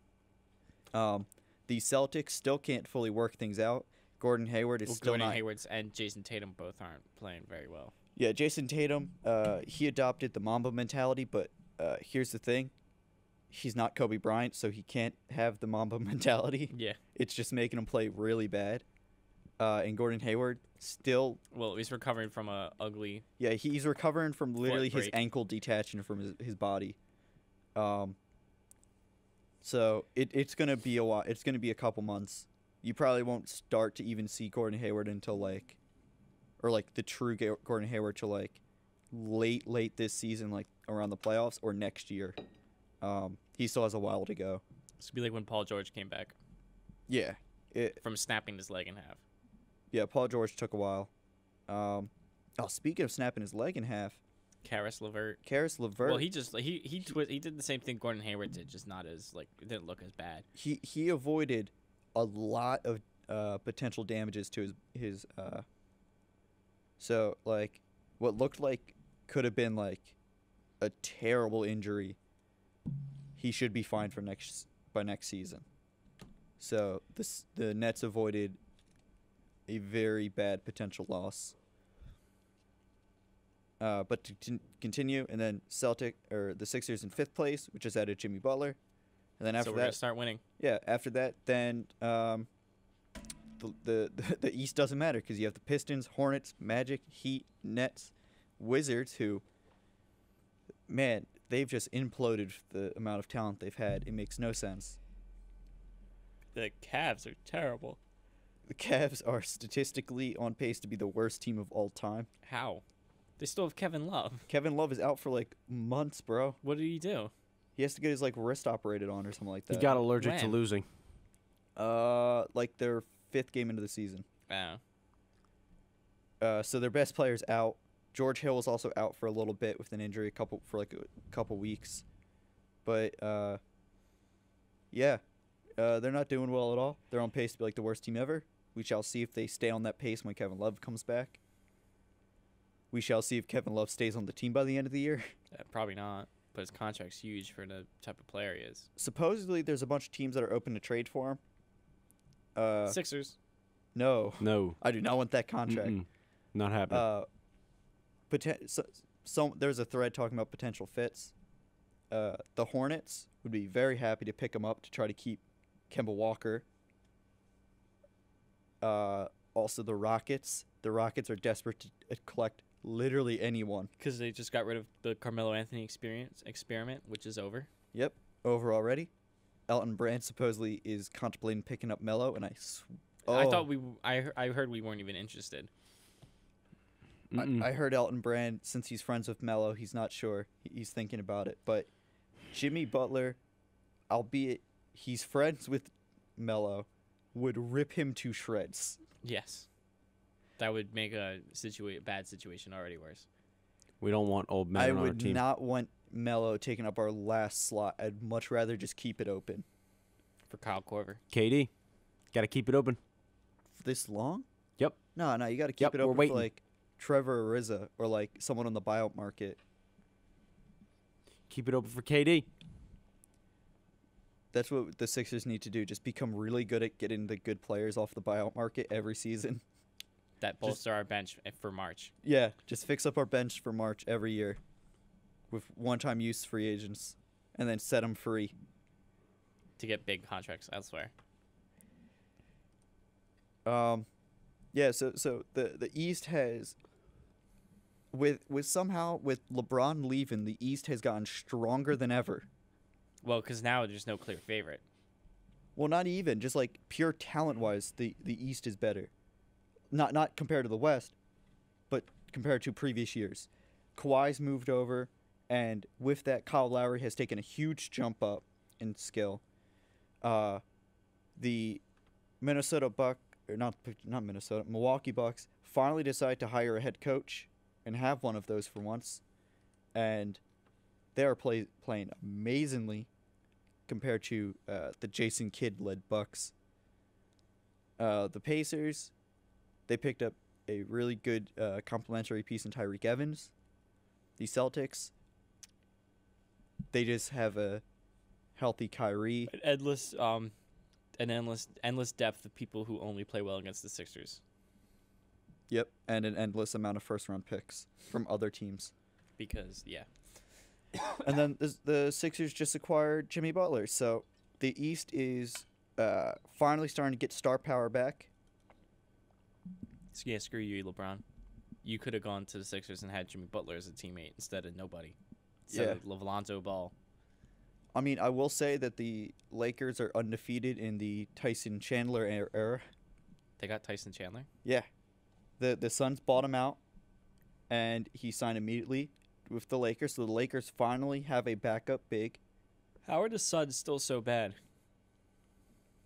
The Celtics still can't fully work things out. Gordon Hayward is still Gordon not. Hayward's and Jason Tatum both aren't playing very well. Yeah, Jason Tatum, he adopted the Mamba mentality, but here's the thing. He's not Kobe Bryant, so he can't have the Mamba mentality. Yeah. It's just making him play really bad. And Gordon Hayward still, Well, he's recovering from a ugly. yeah, he's recovering from literally his break. ankle detaching from his body. So it's gonna be a while. It's gonna be a couple months. You probably won't start to even see Gordon Hayward until the true Gordon Hayward till late this season, like around the playoffs or next year. He still has a while to go. It's gonna be like when Paul George came back Yeah, from snapping his leg in half. yeah. Paul George took a while. Speaking of snapping his leg in half, Karis LeVert. Karis LeVert. Well, he did the same thing Gordon Hayward did, just not as it didn't look as bad. he avoided a lot of potential damages to his so like what looked like could have been like a terrible injury. He should be fine for by next season. So the Nets avoided a very bad potential loss. But to continue, and then the Sixers in 5th place, which is added Jimmy Butler, and then after So we're gonna that, start winning. yeah, after that, then the East doesn't matter because you have the Pistons, Hornets, Magic, Heat, Nets, Wizards, who, man, they've just imploded the amount of talent they've had. It makes no sense. The Cavs are terrible. The Cavs are statistically on pace to be the worst team of all time. How? They still have Kevin Love. Kevin Love is out for like months, bro. What did he do? He has to get his like wrist operated on or something like He that. got allergic to When? losing. Like their 5th game into the season. Wow. So their best player's out. George Hill was also out for a little bit with an injury, for a couple weeks. But yeah, they're not doing well at all. They're on pace to be like the worst team ever. We shall see if they stay on that pace when Kevin Love comes back. We shall see if Kevin Love stays on the team by the end of the year. Probably not. But his contract's huge for the type of player he is. Supposedly, there's a bunch of teams that are open to trade for him. Sixers. No, No. I do not want that contract. Not happening. There's a thread talking about potential fits. The Hornets would be very happy to pick him up to try to keep Kemba Walker. Also, the Rockets. The Rockets are desperate to collect literally anyone. Because they just got rid of the Carmelo Anthony experiment, which is over. Yep, over already. Elton Brand supposedly is contemplating picking up Melo, and I thought I heard we weren't even interested. I heard Elton Brand, since he's friends with Melo, he's not sure. He's thinking about it. But Jimmy Butler, albeit he's friends with Melo, would rip him to shreds. Yes. That would make a bad situation already worse. We don't want old men I on our would team. not want Melo taking up our last slot. I'd much rather just keep it open. For Kyle Korver. KD, got to keep it open. This long? Yep. No, you got to keep Yep, it we're open for waiting. like Trevor Ariza or like someone on the buyout market. Keep it open for KD. That's what the Sixers need to do. Just become really good at getting the good players off the buyout market every season. That bolster our bench for March. Yeah, just fix up our bench for March every year with one-time use free agents and then set them free. To get big contracts elsewhere. Yeah, so the East has with LeBron leaving, the East has gotten stronger than ever. Well, because now there's no clear favorite. Well, not even, just like pure talent-wise, the East is better. Not compared to the West, but compared to previous years. Kawhi's moved over, and with that, Kyle Lowry has taken a huge jump up in skill. The Milwaukee Bucks finally decide to hire a head coach and have one of those for once, and they are playing amazingly compared to the Jason Kidd-led Bucks. The Pacers, they picked up a really good complimentary piece in Tyreek Evans. The Celtics, they just have a healthy Kyrie. An endless an endless depth of people who only play well against the Sixers. Yep, and an endless amount of first-round picks from other teams. Because And then the Sixers just acquired Jimmy Butler, so the East is finally starting to get star power back. So yeah, screw you, LeBron. You could have gone to the Sixers and had Jimmy Butler as a teammate instead of nobody. Instead of Lonzo Ball. I mean, I will say that the Lakers are undefeated in the Tyson Chandler era. They got Tyson Chandler. Yeah. The Suns bought him out, and he signed immediately with the Lakers. So the Lakers finally have a backup big. How are the Suns still so bad?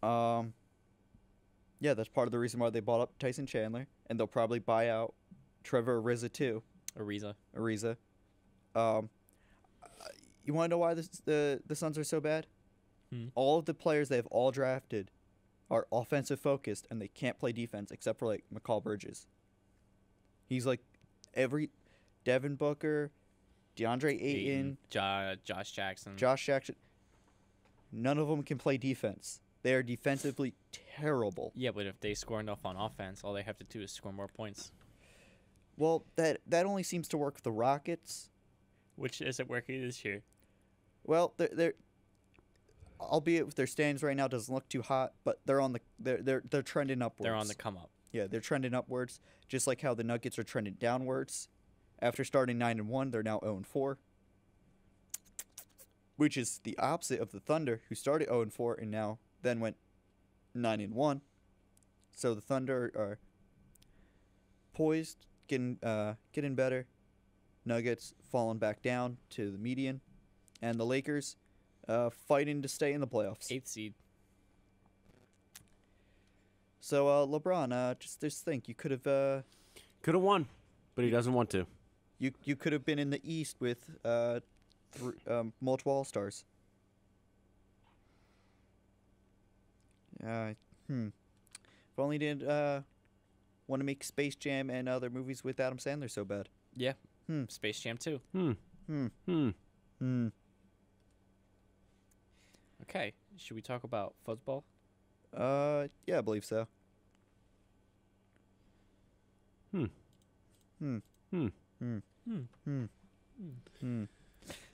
Yeah, that's part of the reason why they bought up Tyson Chandler, and they'll probably buy out Trevor Ariza too. Ariza. You want to know why the Suns are so bad? All of the players they've all drafted are offensive focused, and they can't play defense except for like McCall Bridges. He's like Devin Booker, DeAndre Ayton, Josh Jackson. None of them can play defense. They are defensively terrible. Yeah, but if they score enough on offense, all they have to do is score more points. Well, that only seems to work with the Rockets. Which isn't working this year. Well, they're albeit with their standings right now doesn't look too hot, but they're trending upwards. They're on the come up. Yeah, they're trending upwards, just like how the Nuggets are trending downwards. After starting 9-1, they're now 0-4, which is the opposite of the Thunder, who started 0-4 and now then went 9-1. So the Thunder are poised, getting better. Nuggets falling back down to the median, and the Lakers fighting to stay in the playoffs. 8th seed. So LeBron, just think, you could have won, but he doesn't want to. You could have been in the East with multiple All-Stars. If only you didn't want to make Space Jam and other movies with Adam Sandler so bad. Yeah. Space Jam 2. Okay. Should we talk about fuzzball? Yeah, I believe so.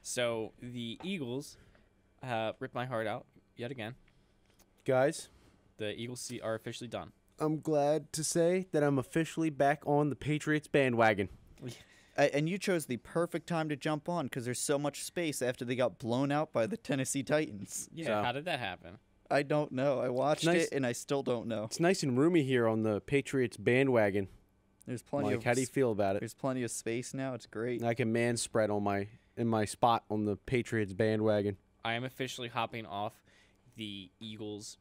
So the Eagles ripped my heart out yet again. Guys, The Eagles are officially done. I'm glad to say that I'm officially back on the Patriots bandwagon. And you chose the perfect time to jump on because there's so much space after they got blown out by the Tennessee Titans. Yeah, So- how did that happen? I don't know. I watched nice. it and I still don't know. It's nice and roomy here on the Patriots bandwagon. There's plenty Mike, of how do you feel about it? There's plenty of space now. It's great. I can man spread in my spot on the Patriots bandwagon. I am officially hopping off the Eagles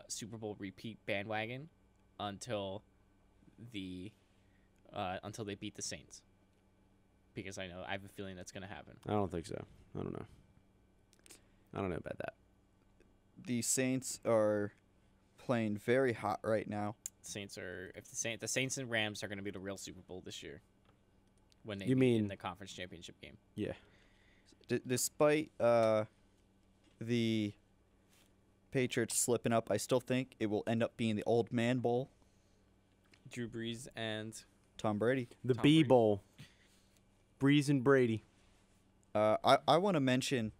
Super Bowl repeat bandwagon until they beat the Saints. Because I have a feeling that's going to happen. I don't think so. I don't know about that. The Saints are playing very hot right now. The Saints and Rams are going to be the real Super Bowl this year. When they You meet mean- in the conference championship game. Yeah. Despite the Patriots slipping up, I still think it will end up being the Old Man Bowl. Drew Brees and Tom Brady. The Tom B Brady. Bowl. Breeze and Brady. I want to mention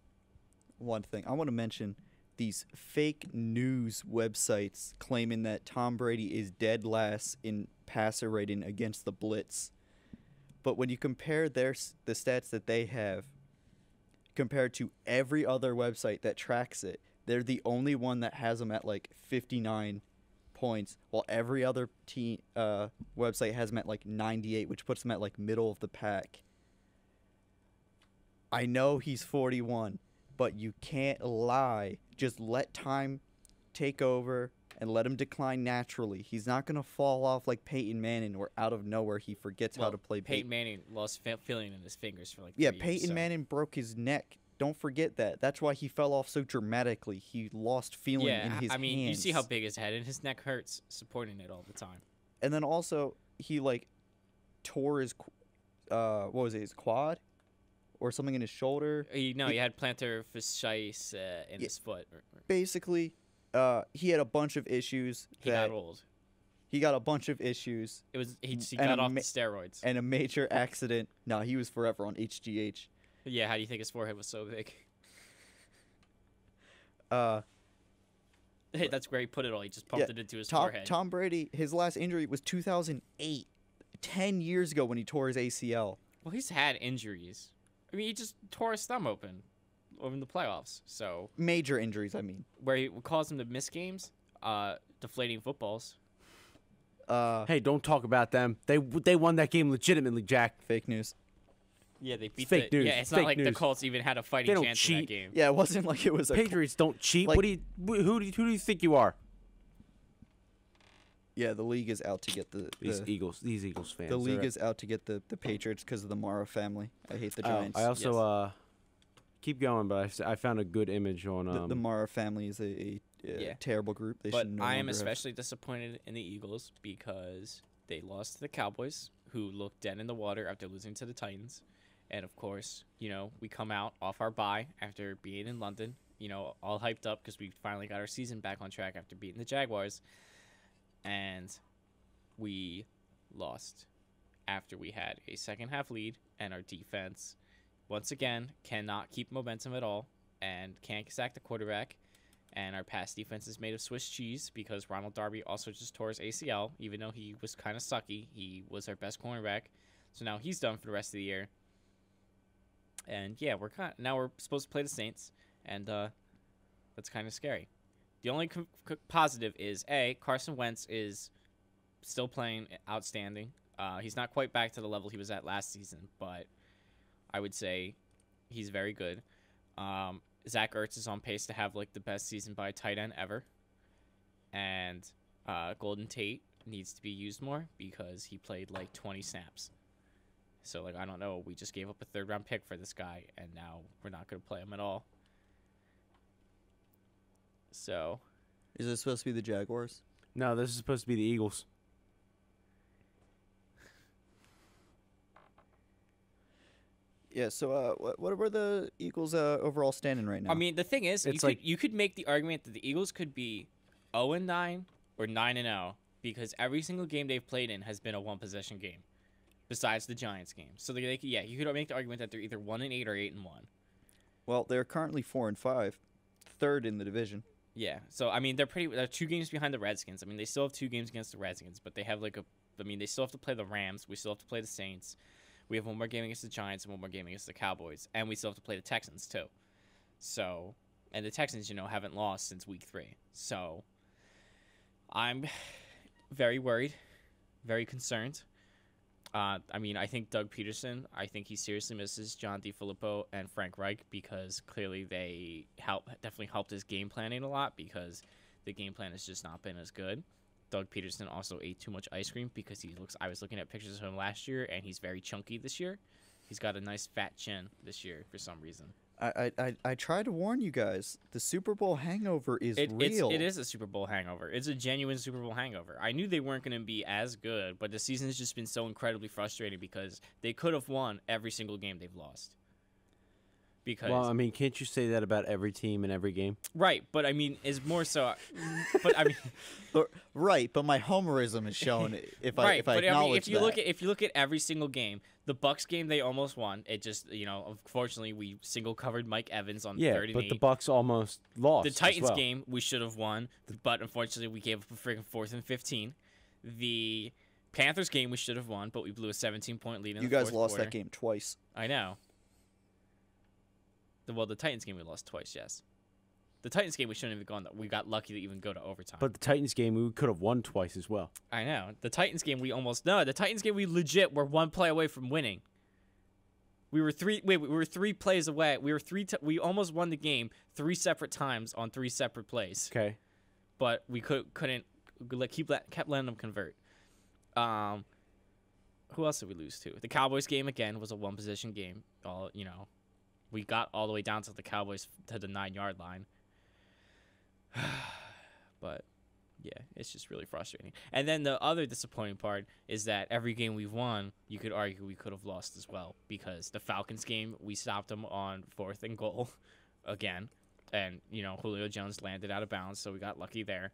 one thing. I want to mention these fake news websites claiming that Tom Brady is dead last in passer rating against the blitz. But when you compare the stats that they have compared to every other website that tracks it, they're the only one that has them at like 59 points, while every other team website has them at like 98, which puts them at like middle of the pack. I know he's 41, but you can't lie. Just let time take over and let him decline naturally. He's not going to fall off like Peyton Manning where out of nowhere he forgets how to play. Peyton Manning lost feeling in his fingers for like 3 Yeah, years, Peyton so. Manning broke his neck. Don't forget that. That's why he fell off so dramatically. He lost feeling in his I mean, hands. you see how big his head and his neck hurts supporting it all the time. And then also he like tore his what was it, his quad or something in his shoulder. He had plantar fasciitis in his foot. Basically, he had a bunch of issues. He got old. He got a bunch of issues He and got a off the steroids. and a major accident. No, he was forever on HGH. Yeah, how do you think his forehead was so big? Hey, that's where he put it all. He just pumped it into his forehead. Tom Brady, his last injury was 2008, 10 years ago when he tore his ACL. Well, he's had injuries. I mean, he just tore his thumb open over the playoffs. So Major injuries, I mean. where he caused him to miss games, deflating footballs. Hey, don't talk about them. They won that game legitimately, Jack. Fake news. Yeah, they beat fake news. Yeah, it's Fake not like the news. Colts even had a They fighting don't chance in that cheat. game. Yeah, it wasn't like it was a Patriots don't cheat. like- Who do you think you are? Yeah, the league is out to get the These Eagles fans. the they're- league is out to get the Patriots because of the Morrow family. I hate the Oh, Giants. I also keep going, but I found a good image on the Morrow family is a Yeah. terrible group. They But should no I am longer have- especially disappointed in the Eagles because they lost to the Cowboys, who looked dead in the water after losing to the Titans. And of course, we come out off our bye after being in London, all hyped up because we finally got our season back on track after beating the Jaguars. And we lost after we had a second half lead, and our defense, once again, cannot keep momentum at all and can't sack the quarterback. And our pass defense is made of Swiss cheese because Ronald Darby also just tore his ACL. Even though he was kind of sucky, he was our best cornerback. So now he's done for the rest of the year. And yeah, now we're supposed to play the Saints, and that's kind of scary. The only positive is Carson Wentz is still playing outstanding. He's not quite back to the level he was at last season, but I would say he's very good. Zach Ertz is on pace to have the best season by a tight end ever, and Golden Tate needs to be used more because he played 20 snaps. So I don't know. We just gave up a 3rd-round pick for this guy, and now we're not going to play him at all. So, Is it supposed to be the Jaguars? No, this is supposed to be the Eagles. Yeah. So what were the Eagles overall standing right now? I mean, the thing is, It's you could make the argument that the Eagles could be 0-9 or 9-0 because every single game they've played in has been a one-possession game, besides the Giants game. So you could make the argument that they're either 1-8 or 8-1. well, they're currently 4-5, third in the division. Yeah. So I mean, they're 2 games behind the Redskins. I mean, they still have 2 games against the Redskins, but they have they still have to play the Rams. We still have to play the Saints. We have one more game against the Giants and one more game against the Cowboys, and we still have to play the Texans too. So, and the Texans, haven't lost since week 3. So, I'm very worried, very concerned. I mean, I think Doug Peterson, he seriously misses John DeFilippo and Frank Reich because clearly they definitely helped his game planning a lot because the game plan has just not been as good. Doug Peterson also ate too much ice cream because I was looking at pictures of him last year, and he's very chunky this year. He's got a nice fat chin this year for some reason. I tried to warn you guys. The Super Bowl hangover is real. It is a Super Bowl hangover. It's a genuine Super Bowl hangover. I knew they weren't going to be as good, but the season has just been so incredibly frustrating because they could have won every single game they've lost. Because Well, I mean, can't you say that about every team in every game? right, but I mean, is more so. But I mean, Right, but my homerism is shown if I but acknowledge if you look at every single game, the Bucks game they almost won. It just unfortunately we single covered Mike Evans on Yeah, 3rd and but 8. the Bucks almost lost. The as Titans well. game we should have won, but unfortunately we gave up a freaking 4th and 15. The Panthers game we should have won, but we blew a 17-point lead in you the guys fourth lost quarter. that game twice. I know. The Titans game we lost twice, yes. The Titans game we shouldn't have gone. We got lucky to even go to overtime. But the Titans game, we could have won twice as well. I know. The Titans game we almost the Titans game we legit were 1 play away from winning. We were 3 plays away. We almost won the game 3 separate times on 3 separate plays. Okay. But we couldn't kept letting them convert. Who else did we lose to? The Cowboys game again was a one-possession game. We got all the way down to the Cowboys to the 9-yard line. But yeah, it's just really frustrating. And then the other disappointing part is that every game we've won, you could argue we could have lost as well because the Falcons game we stopped them on 4th and goal again. and Julio Jones landed out of bounds, so we got lucky there.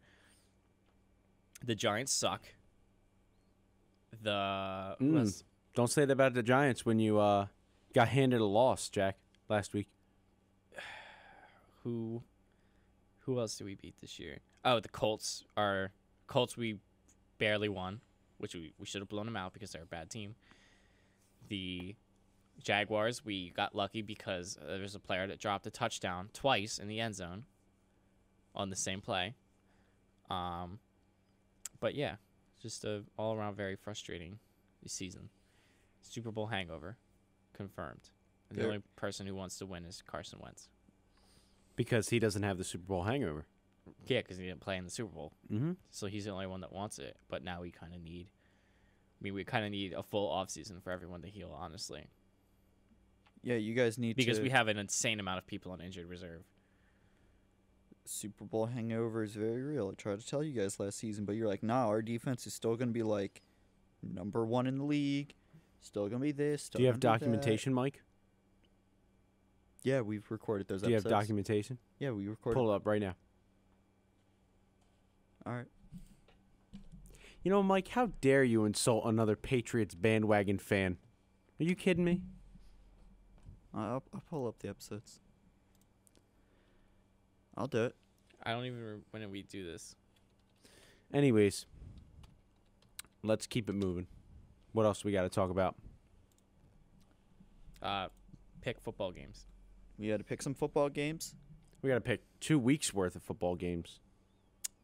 The Giants suck. Don't say that about the Giants when you got handed a loss, Jack, last week. Who else did we beat this year? Oh, the Colts. We barely won, which we should have blown them out because they're a bad team. The Jaguars, we got lucky because there was a player that dropped a touchdown twice in the end zone on the same play. But yeah, just a all-around very frustrating season. Super Bowl hangover, confirmed. And the only person who wants to win is Carson Wentz. Because he doesn't have the Super Bowl hangover. Yeah, because he didn't play in the Super Bowl. Mm-hmm. So he's the only one that wants it. But now we kind of need... we kind of need a full offseason for everyone to heal, honestly. Yeah, you guys need Because to... we have an insane amount of people on injured reserve. Super Bowl hangover is very real. I tried to tell you guys last season, but you're like, nah, our defense is still going to be, like, number 1 in the league. Still going to be this. Do you have documentation, Mike? Yeah, we've recorded those Do you episodes. have documentation? Yeah, we recorded. Pull it up right now. All right. You know, Mike, how dare you insult another Patriots bandwagon fan? Are you kidding me? I'll pull up the episodes. I'll do it. I don't even remember when we do this. Anyways, let's keep it moving. What else we got to talk about? Pick football games. We got to pick some football games. We got to pick 2 weeks worth of football games.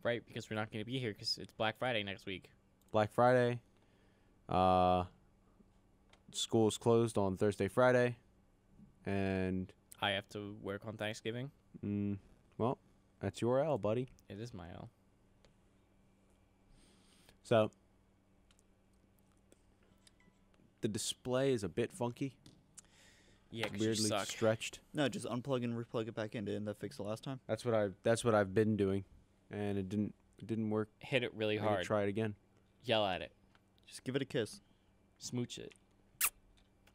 Right, because we're not going to be here because it's Black Friday next week. Black Friday. School's closed on Thursday, Friday. And, I have to work on Thanksgiving. well, that's your L, buddy. It is my L. So, the display is a bit funky. Yeah, because you Weirdly suck. stretched. No, just unplug and replug it back in. Didn't that fix it last time? That's what I've been doing, and it didn't work. Hit it really I'm gonna hard. try it again. Yell at it. Just give it a kiss. Smooch it.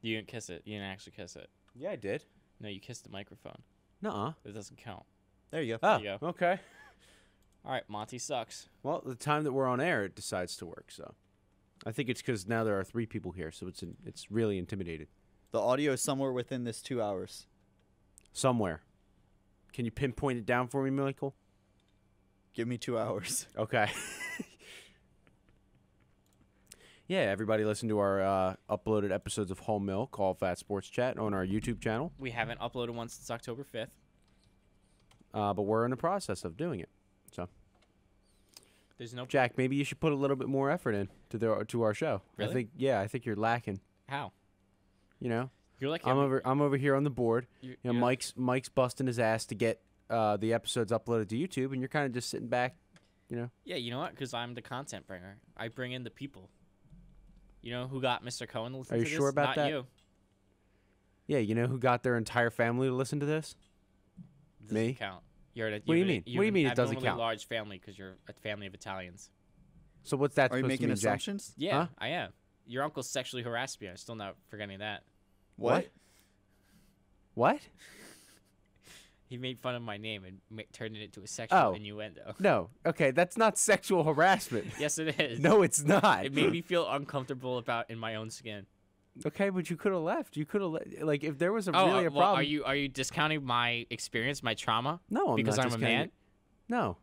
You didn't kiss it. You didn't actually kiss it. Yeah, I did. No, you kissed the microphone. Nuh-uh. It doesn't count. There you go. Oh, you go. okay. All right, Monty sucks. Well, the time that we're on air, it decides to work. So, I think it's because now there are 3 people here, so it's really intimidated. The audio is somewhere within this 2 hours. Somewhere. Can you pinpoint it down for me, Michael? Give me 2 hours. Okay. Yeah, everybody listen to our uploaded episodes of Whole Milk, All Fat Sports Chat on our YouTube channel. We haven't uploaded one since October 5th. But we're in the process of doing it. So, There's no... Jack, maybe you should put a little bit more effort in to our show. Really? I think you're lacking. How? You know, You're like... I'm over here on the board. You're, You know, Mike's busting his ass to get the episodes uploaded to YouTube, and you're kind of just sitting back. You know. Yeah, you know what? Because I'm the content bringer. I bring in the people. You know who got Mr. Cohen to listen Are to you this? sure about Not that? you. Yeah, you know who got their entire family to listen to this? Doesn't Me? count. You're What do you mean? What do you mean it doesn't abnormally count? large family because you're a family of Italians. So what's that Are you supposed to making mean, Jack? assumptions? Yeah, Huh? I am. Your uncle sexually harassed me. I'm still not forgetting that. What? What? He made fun of my name and turned it into a sexual Oh. innuendo. No. Okay, that's not sexual harassment. Yes, it is. No, it's not. It made me feel uncomfortable in my own skin. Okay, but you could have left. You could have like if there was Oh, really a well, problem. are you discounting my experience, my trauma? No, I'm because not I'm a discounting man? it. No.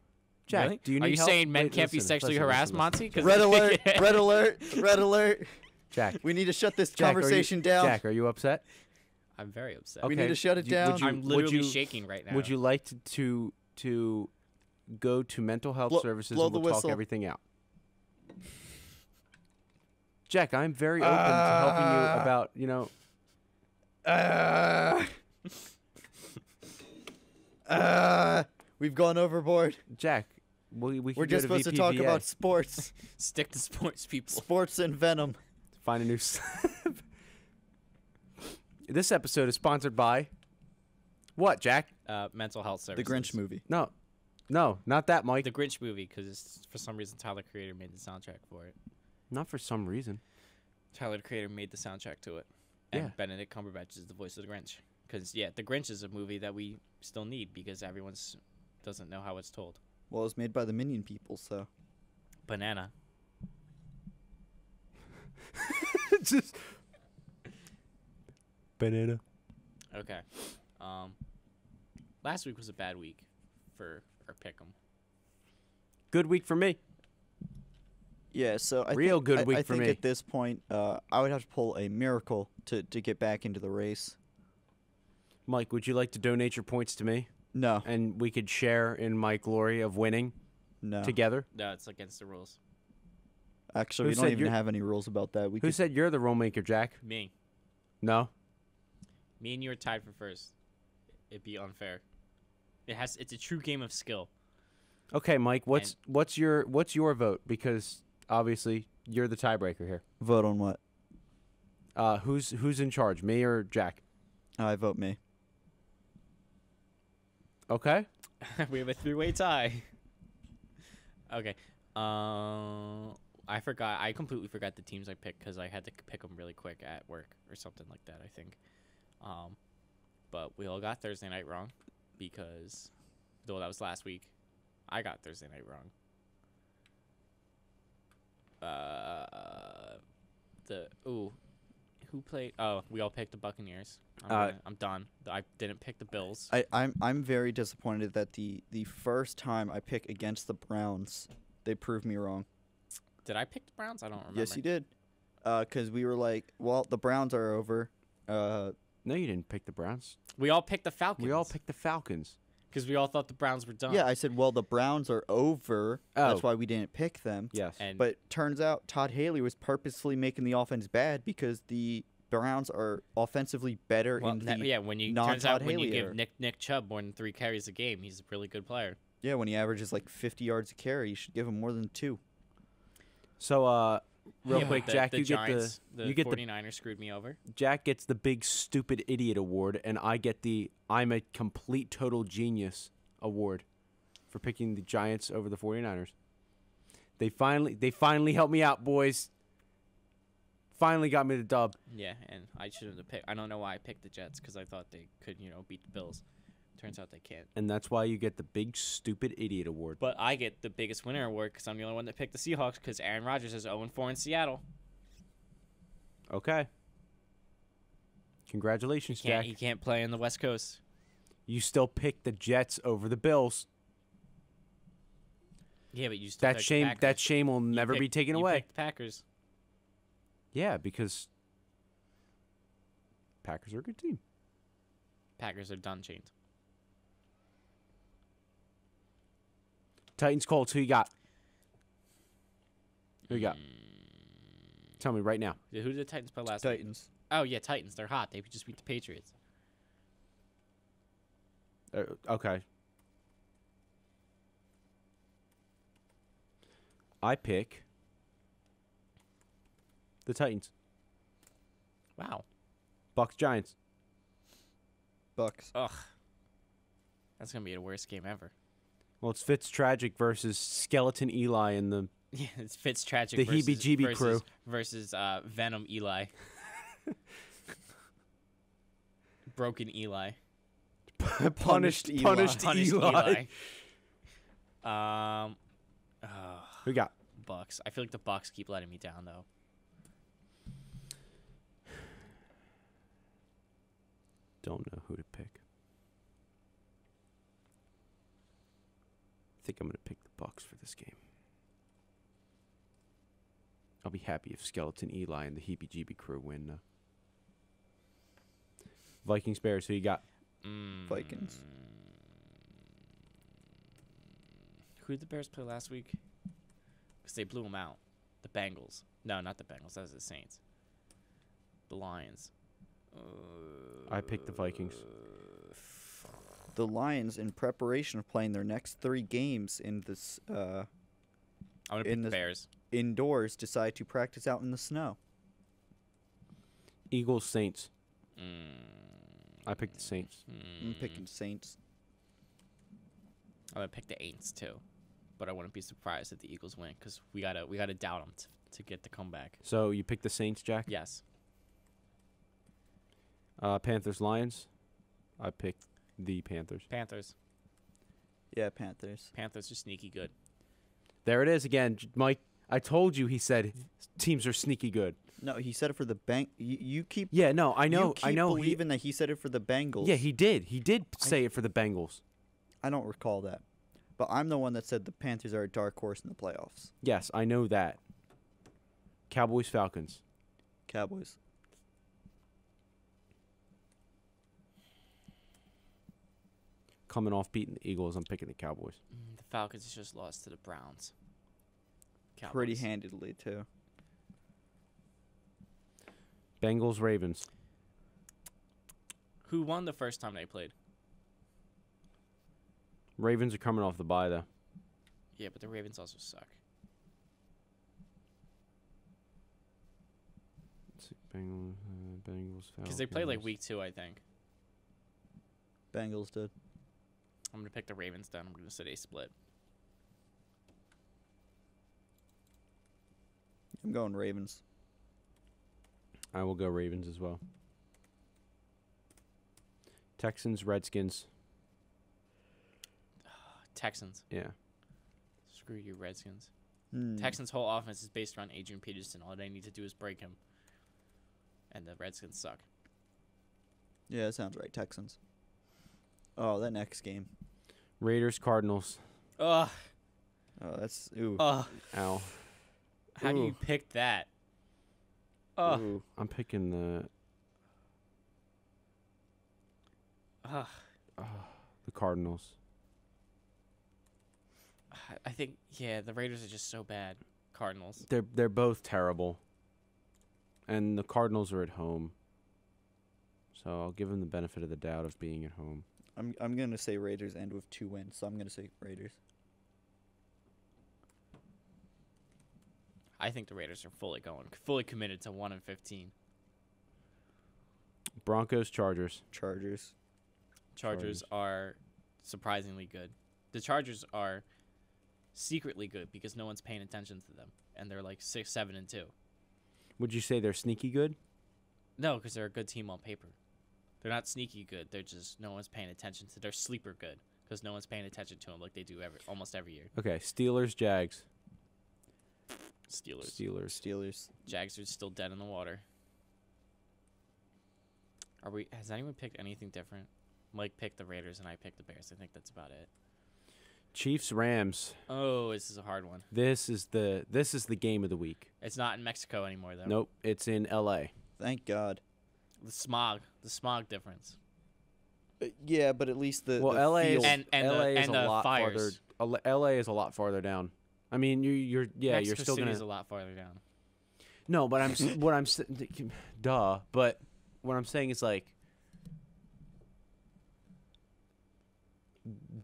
Jack, Really? do you need Are you help? saying men Wait, can't be listen, sexually listen, harassed, listen. Monty? 'Cause- Red alert! Red alert! Red alert! Jack, We need to shut this Jack, conversation down. Jack, are you upset? I'm very upset. We need to shut it down. I'm literally shaking right now. Would you like to go to mental health services blow and the we'll talk whistle. everything out? Jack, I'm very open to helping you about, you know. We've gone overboard. Jack, we can We're go just supposed to talk VPVA, about sports, stick to sports, people? sports and venom. find a new. This episode is sponsored by what, Jack? Mental health The services. Grinch movie. No, not that, Mike. The Grinch movie, because for some reason Tyler the Creator made the soundtrack for it. Not for some reason. Tyler the Creator made the soundtrack to it. Yeah. And Benedict Cumberbatch is the voice of the Grinch. Because yeah, The Grinch is a movie that we still need because everyone's doesn't know how it's told. Well, it was made by the Minion people, so. Banana. Just banana. Okay. Last week was a bad week for our pick'em. Good week for me. Yeah, so I Real think, good I, week I for think me. at this point, I would have to pull a miracle to get back into the race. Mike, would you like to donate your points to me, No, and we could share in my glory of winning no. together? No, it's against the rules. Actually, Who we don't said even you're- have any rules about that. We Who could, said you're the rule maker, Jack? Me. No. Me and you are tied for first. It'd be unfair. It's a true game of skill. Okay, Mike. What's your vote? Because obviously you're the tiebreaker here. vote on what? Who's in charge? Me or Jack? I vote me. Okay. We have a 3-way tie. Okay. I forgot. I completely forgot the teams I picked because I had to pick them really quick at work or something like that, I think. But we all got Thursday night wrong because, though that was last week, I got Thursday night wrong. Who played? Oh, we all picked the Buccaneers. I'm done. I didn't pick the Bills. I'm very disappointed that the first time I pick against the Browns, they proved me wrong. Did I pick the Browns? I don't remember. Yes, you did. Because we were like, well, the Browns are over. No, you didn't pick the Browns. We all picked the Falcons. We all picked the Falcons. because we all thought the Browns were done. Yeah, I said, well, the Browns are over. Oh. That's why we didn't pick them. Yes. And But turns out Todd Haley was purposely making the offense bad because the Browns are offensively better well, in the yeah, when you non-Todd turns out when you Haley give era. Nick Chubb more than 3 carries a game, he's a really good player. Yeah, when he averages like 50 yards a carry, you should give him more than 2. So, real Yeah, quick, but Jack, the you Giants, get the 49ers screwed me over. Jack gets the big stupid idiot award, and I get the I'm a complete total genius award for picking the Giants over the 49ers. They finally helped me out, boys. Finally got me the dub. Yeah, and I should have picked. I don't know why I picked the Jets because I thought they could, beat the Bills. Turns out they can't. And that's why you get the big stupid idiot award. But I get the biggest winner award because I'm the only one that picked the Seahawks because Aaron Rodgers is 0-4 in Seattle. Okay. Congratulations, Jack. He can't play in the West Coast. You still picked the Jets over the Bills. Yeah, but you still That picked shame the Packers. that shame will never be picked- taken you away. picked the Packers. Yeah, because Packers are a good team. Packers are done chained. Titans, Colts, who you got? Who you got? Tell me right now. Who did the Titans play last week? Titans. Oh, yeah, Titans. They're hot. They just beat the Patriots. Okay. I pick the Titans. Wow. Bucks, Giants. Bucks. Ugh. That's going to be the worst game ever. Well, it's Fitztragic versus Skeleton Eli in the Yeah, it's Fitztragic The versus, heebie-jeebie crew. versus Venom Eli. Broken Eli. punished Eli. Punished Eli. Who you got? Bucks. I feel like the Bucks keep letting me down though. Don't know who to pick. I think I'm going to pick the Bucks for this game. I'll be happy if Skeleton Eli and the heebie-jeebie crew win. Vikings, Bears, who you got? Vikings. Who did the Bears play last week? Because they blew them out. The Bengals. No, not the Bengals. That was the Saints. The Lions. I picked the Vikings. The Lions, in preparation of playing their next 3 games in this I'm going to In pick the the- Bears. indoors, decide to practice out in the snow. Eagles, Saints. I picked the Saints. I'm picking Saints. I'm going to pick the Aints too. But I wouldn't be surprised if the Eagles win because we gotta doubt them to get the comeback. So you picked the Saints, Jack? Yes. Panthers, Lions. I picked the Panthers. Panthers. Yeah, Panthers. Panthers are sneaky good. There it is again, Mike. I told you. He said teams are sneaky good. No, he said it for the You keep. Yeah, no, I know. You keep I know. believing that he said it for the Bengals. Yeah, he did. He did say it for the Bengals. I don't recall that, but I'm the one that said the Panthers are a dark horse in the playoffs. Yes, I know that. Cowboys, Falcons. Cowboys. Coming off beating the Eagles, I'm picking the Cowboys. The Falcons just lost to the Browns. Pretty Cowboys. handedly too. Bengals, Ravens. Who won the first time they played? Ravens are coming off the bye though. Yeah, but the Ravens also suck. Bengals, Because they played like Falcons. week 2, I think. Bengals did. I'm going to pick the Ravens then. I'm going to say they split. I'm going Ravens. I will go Ravens as well. Texans, Redskins. Texans. Yeah. Screw you, Redskins. Hmm. Texans' whole offense is based around Adrian Peterson. All they need to do is break him. And the Redskins suck. Yeah, that sounds right. Texans. Oh, that next game. Raiders, Cardinals. Ugh. Oh, that's ooh. Ugh. Ow. How do you Ooh. pick that? Ugh. Ooh. I'm picking the Ugh. Cardinals. I think, yeah, the Raiders are just so bad. Cardinals. They're both terrible. And the Cardinals are at home. So I'll give them the benefit of the doubt of being at home. I'm gonna say Raiders end with 2 wins, so I'm gonna say Raiders. I think the Raiders are fully committed to 1-15. Broncos, Chargers. Chargers. Chargers are surprisingly good. The Chargers are secretly good because no one's paying attention to them, and they're like 6-7-2. Would you say they're sneaky good? No, because they're a good team on paper. They're not sneaky good. They're just no one's paying attention to. They're sleeper good because no one's paying attention to them like they do almost every year. Okay, Steelers, Jags. Steelers. Steelers. Jags are still dead in the water. Has anyone picked anything different? Mike picked the Raiders and I picked the Bears. I think that's about it. Chiefs, Rams. Oh, this is a hard one. This is the game of the week. It's not in Mexico anymore though. Nope, it's in L.A. Thank God. The smog difference. Yeah, but at least the Well, the L.A. is field- And LA is and a the lot fires. farther. L.A. is a lot farther down. I mean, you're Mexico still City gonna is a lot farther down. no, but duh. But what I'm saying is like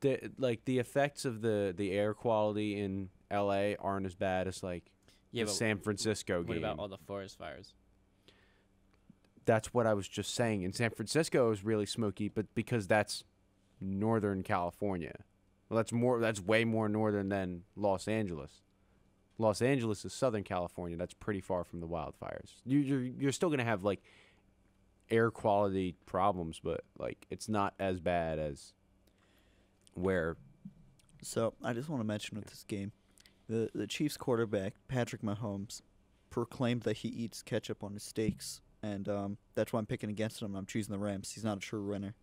the effects of the air quality in L.A. aren't as bad as like Yeah, the but San Francisco what game. about all the forest fires? That's what I was just saying. In San Francisco, it was really smoky, but because that's Northern California, well, that's way more northern than Los Angeles. Los Angeles is Southern California. That's pretty far from the wildfires. You're still gonna have like air quality problems, but like it's not as bad as where. So I just want to mention with this game, the Chiefs quarterback Patrick Mahomes proclaimed that he eats ketchup on his steaks, and that's why I'm picking against him. I'm choosing the Rams. He's not a true winner.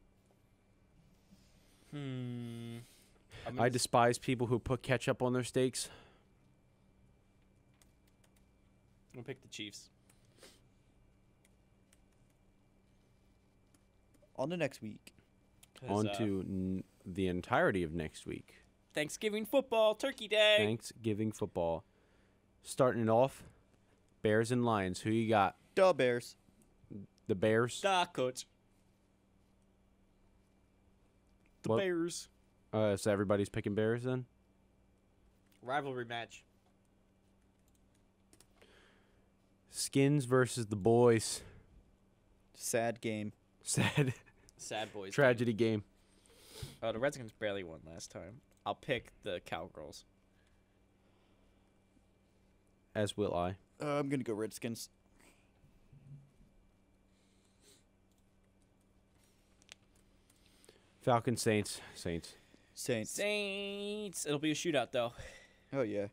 I despise people who put ketchup on their steaks. We'll pick the Chiefs. On to next week. On to the entirety of next week. Thanksgiving football, Turkey Day. Thanksgiving football. Starting it off, Bears and Lions. Who you got? Duh, Bears. The Bears. Da coach. The What? Bears. So everybody's picking Bears then? Rivalry match. Skins versus the Boys. Sad game. Sad Sad boys. tragedy game. Oh, the Redskins barely won last time. I'll pick the Cowgirls. As will I. I'm gonna go Redskins. Falcons, Saints. Saints. Saints. Saints. It'll be a shootout though. Oh yeah.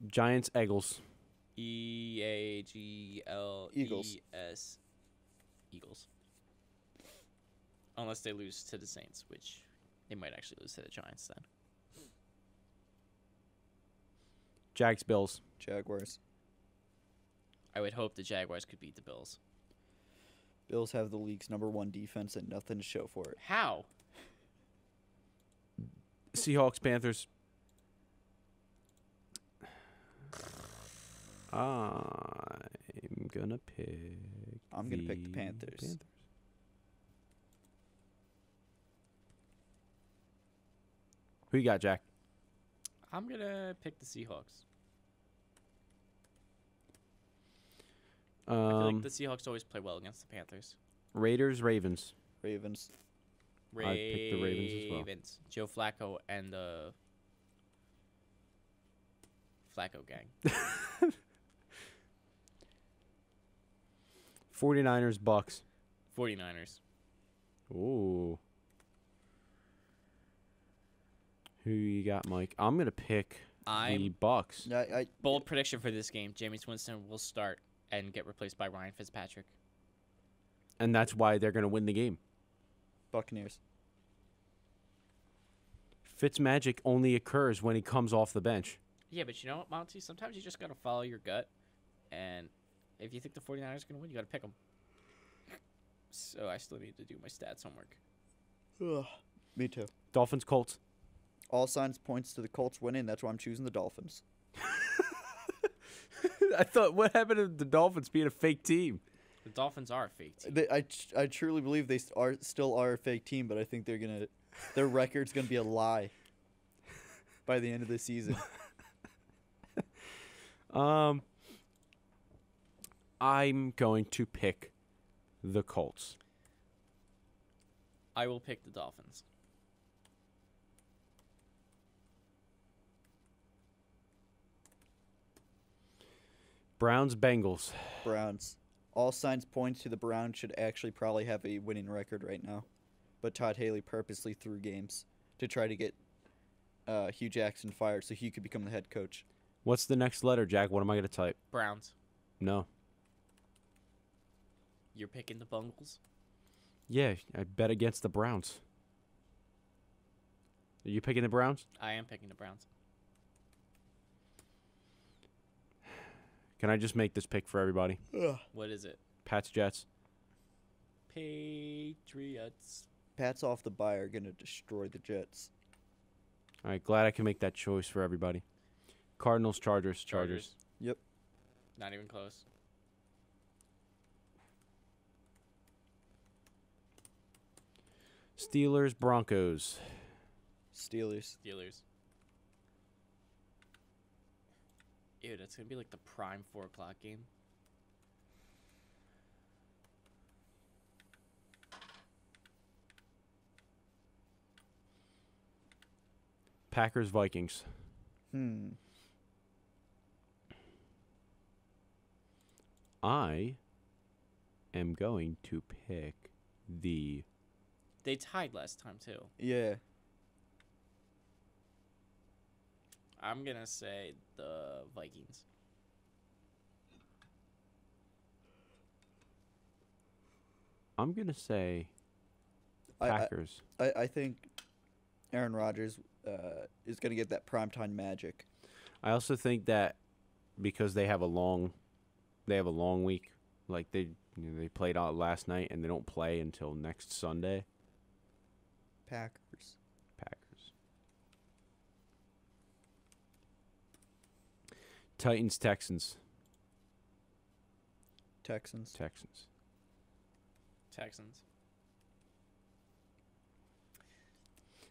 Giants, Eagles. EAGLES. Eagles. Unless they lose to the Saints, which they might actually lose to the Giants then. Jags, Bills. Jaguars. I would hope the Jaguars could beat the Bills. Bills have the league's #1 defense and nothing to show for it. How? Seahawks, Panthers. I'm gonna pick. I'm gonna pick the Panthers. Who you got, Jack? I'm gonna pick the Seahawks. I feel like the Seahawks always play well against the Panthers. Raiders, Ravens. Ravens. I'd pick the Ravens as well. Joe Flacco and the Flacco gang. 49ers, Bucks. 49ers. Ooh. Who you got, Mike? I'm gonna pick the I'm Bucks. bold prediction for this game. Jameis Winston will start and get replaced by Ryan Fitzpatrick. And that's why they're gonna win the game. Buccaneers. Fitzmagic only occurs when he comes off the bench. Yeah, but you know what, Monty? Sometimes you just got to follow your gut. And if you think the 49ers are going to win, you got to pick them. So I still need to do my stats homework. Ugh. Me too. Dolphins, Colts. All signs points to the Colts winning. That's why I'm choosing the Dolphins. I thought, what happened to the Dolphins being a fake team? The Dolphins are a fake team. I truly believe they still are a fake team, but I think their record's gonna be a lie by the end of the season. I'm going to pick the Colts. I will pick the Dolphins. Browns, Bengals. Browns. All signs point to the Browns should actually probably have a winning record right now, but Todd Haley purposely threw games to try to get Hugh Jackson fired so he could become the head coach. What's the next letter, Jack? What am I going to type? Browns. No. You're picking the Bungles? Yeah, I bet against the Browns. Are you picking the Browns? I am picking the Browns. Can I just make this pick for everybody? What is it? Pats, Jets. Patriots. Pats off the bye are gonna destroy the Jets. All right, glad I can make that choice for everybody. Cardinals, Chargers. Yep. Not even close. Steelers, Broncos. Steelers. Ew, that's going to be like the prime 4 o'clock game. Packers, Vikings. I am going to pick the... They tied last time, too. Yeah. I'm going to say the Vikings. I'm going to say I Packers. I think Aaron Rodgers is going to get that primetime magic. I also think that because they have a long week, like they played out last night and they don't play until next Sunday. Packers. Titans, Texans. Texans.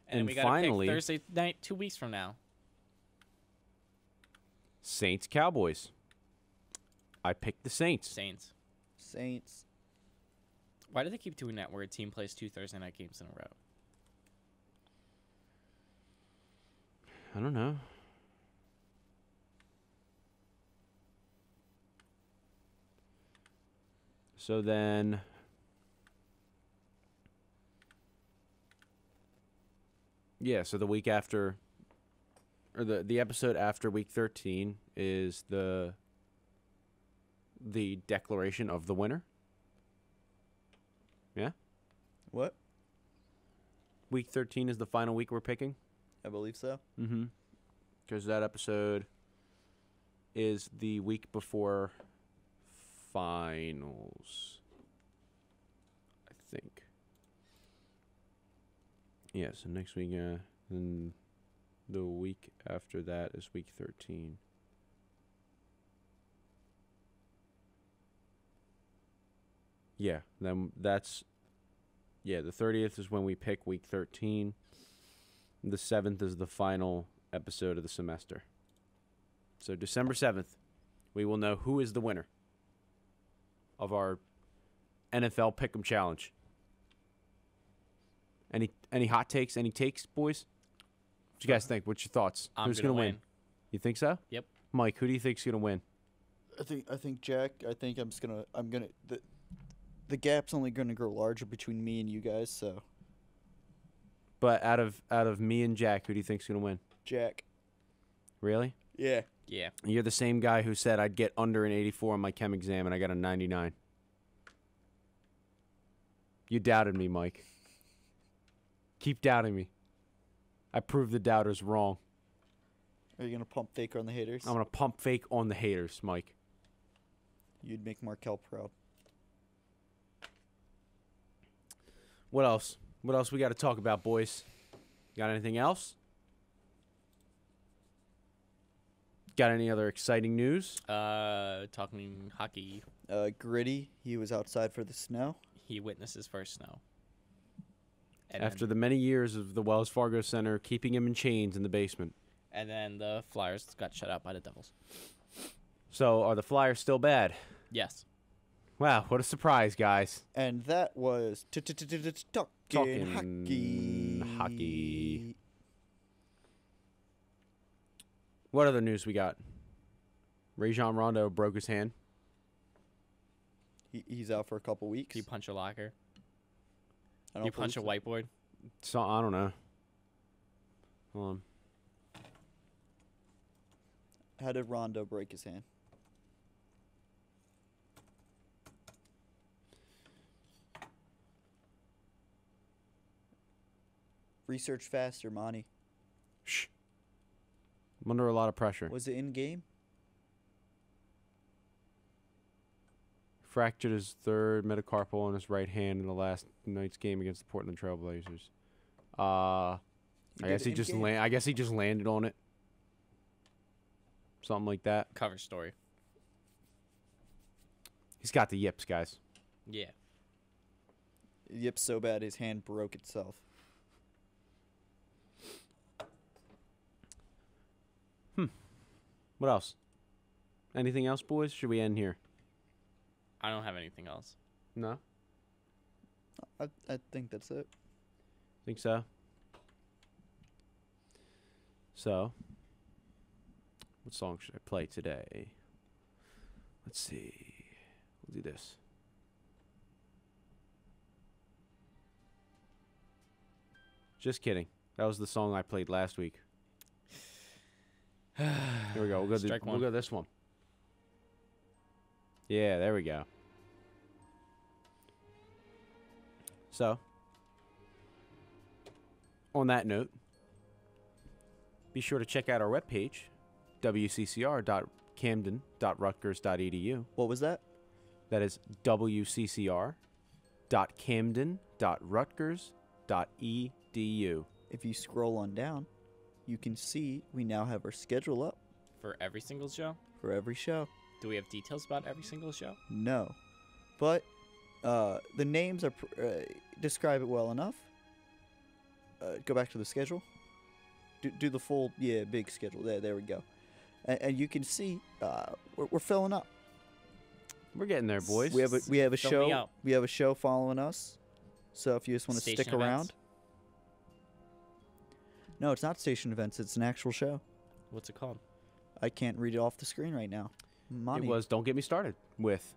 And we got finally, to pick Thursday night 2 weeks from now. Saints, Cowboys. I picked the Saints. Saints. Why do they keep doing that where a team plays 2 Thursday night games in a row? I don't know. So then Yeah, so the week after, or the episode after week 13 is the declaration of the winner. Yeah? What? Week 13 is the final week we're picking. I believe so. Mm-hmm. Because that episode is the week before finals, I think. Yeah, so next week, then the week after that is week 13. Yeah, then that's, yeah, the 30th is when we pick week 13. The 7th is the final episode of the semester. So December 7th, we will know who is the winner of our NFL Pick'em Challenge. Any hot takes? Any takes, boys? What you guys think? What's your thoughts? Who's gonna gonna win. You think so? Yep. Mike, who do you think's gonna win? I think Jack. I think I'm gonna. The gap's only gonna grow larger between me and you guys. So But out of me and Jack, who do you think's gonna win? Jack. Really? Yeah. Yeah. You're the same guy who said I'd get under an 84 on my chem exam, and I got a 99. You doubted me, Mike. Keep doubting me. I proved the doubters wrong. Are you gonna pump fake on the haters? I'm going to pump fake on the haters, Mike. You'd make Markel proud. What else? What else we got to talk about, boys? Got anything else? Got any other exciting news? Talking hockey, Gritty. He was outside for the snow. he witnesses first snow. And After then, the many years of the Wells Fargo Center keeping him in chains in the basement. and then the Flyers got shut out by the Devils. So, are the Flyers still bad? Yes. Wow, what a surprise, guys. And that was talking Talking hockey. hockey. What other news we got? Rajon Rondo broke his hand. He's out for a couple weeks. Did you punch a locker? I Did you punch a believe so. whiteboard? So, I don't know. Hold on. How did Rondo break his hand? Research faster, Monty. Shh. I'm under a lot of pressure. Was it in game? Fractured his third metacarpal on his right hand in the last night's game against the Portland Trail Blazers. I guess he just I guess he just landed on it. Something like that. Cover story. He's got the yips, guys. Yeah. Yep, so bad his hand broke itself. What else? Anything else, boys? Should we end here? I don't have anything else. No? I think that's it. Think so? So, what song should I play today? Let's see. We'll do this. Just kidding. That was the song I played last week. Here we go. Strike We'll one. go this one. Yeah, there we go. So, on that note, be sure to check out our webpage, wccr.camden.rutgers.edu. What was that? That is wccr.camden.rutgers.edu. If you scroll on down, you can see we now have our schedule up For every single show? for every show. Do we have details about every single show? No. But the names are describe it well enough. Go back to the schedule. Do the full, big schedule. There we go. And you can see we're filling up. We're getting there, boys. We have a Fill me show. out. We have a show following us. So if you just want to Station stick around. events? No, it's not station events. It's an actual show. What's it called? I can't read it off the screen right now. Money. It was Don't Get Me Started with.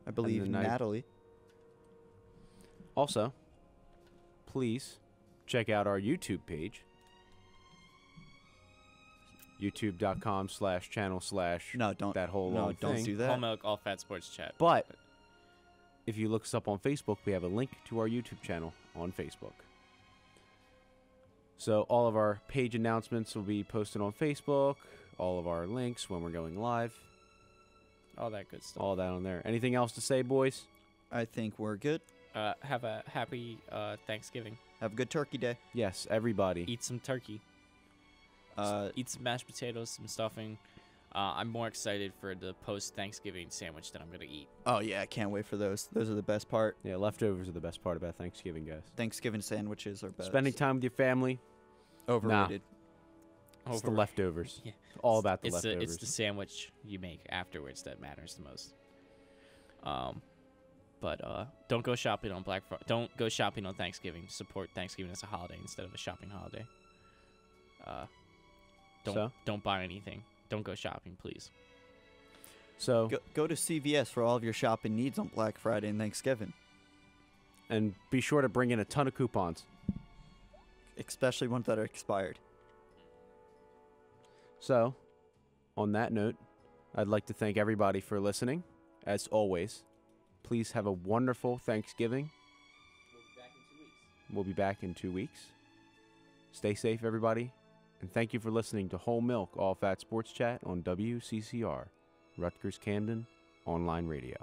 I believe the night- Natalie. Also, please check out our YouTube page. YouTube.com/channel/ No, don't. that whole no, long don't thing. do Whole that. Milk All Fat Sports Chat. But if you look us up on Facebook, we have a link to our YouTube channel on Facebook. So all of our page announcements will be posted on Facebook, all of our links when we're going live, All that good stuff. all that on there. Anything else to say, boys? I think we're good. Have a happy Thanksgiving. Have a good Turkey Day. Yes, everybody. Eat some turkey. Eat some mashed potatoes, some stuffing. I'm more excited for the post-Thanksgiving sandwich that I'm going to eat. Oh yeah, I can't wait for those. Those are the best part. Yeah, leftovers are the best part about Thanksgiving, guys. Thanksgiving sandwiches are best. Spending time with your family, Overrated. it's the Over- leftovers. Yeah. All about the it's leftovers. it's the sandwich you make afterwards that matters the most. But don't go shopping on Black Friday. Don't go shopping on Thanksgiving. Support Thanksgiving as a holiday instead of a shopping holiday. Don't buy anything. Don't go shopping, please. So, Go to CVS for all of your shopping needs on Black Friday and Thanksgiving, and be sure to bring in a ton of coupons. especially ones that are expired. So, on that note, I'd like to thank everybody for listening. As always, please have a wonderful Thanksgiving. We'll be back in 2 weeks. Stay safe, everybody. And thank you for listening to Whole Milk All Fat Sports Chat on WCCR, Rutgers Camden Online Radio.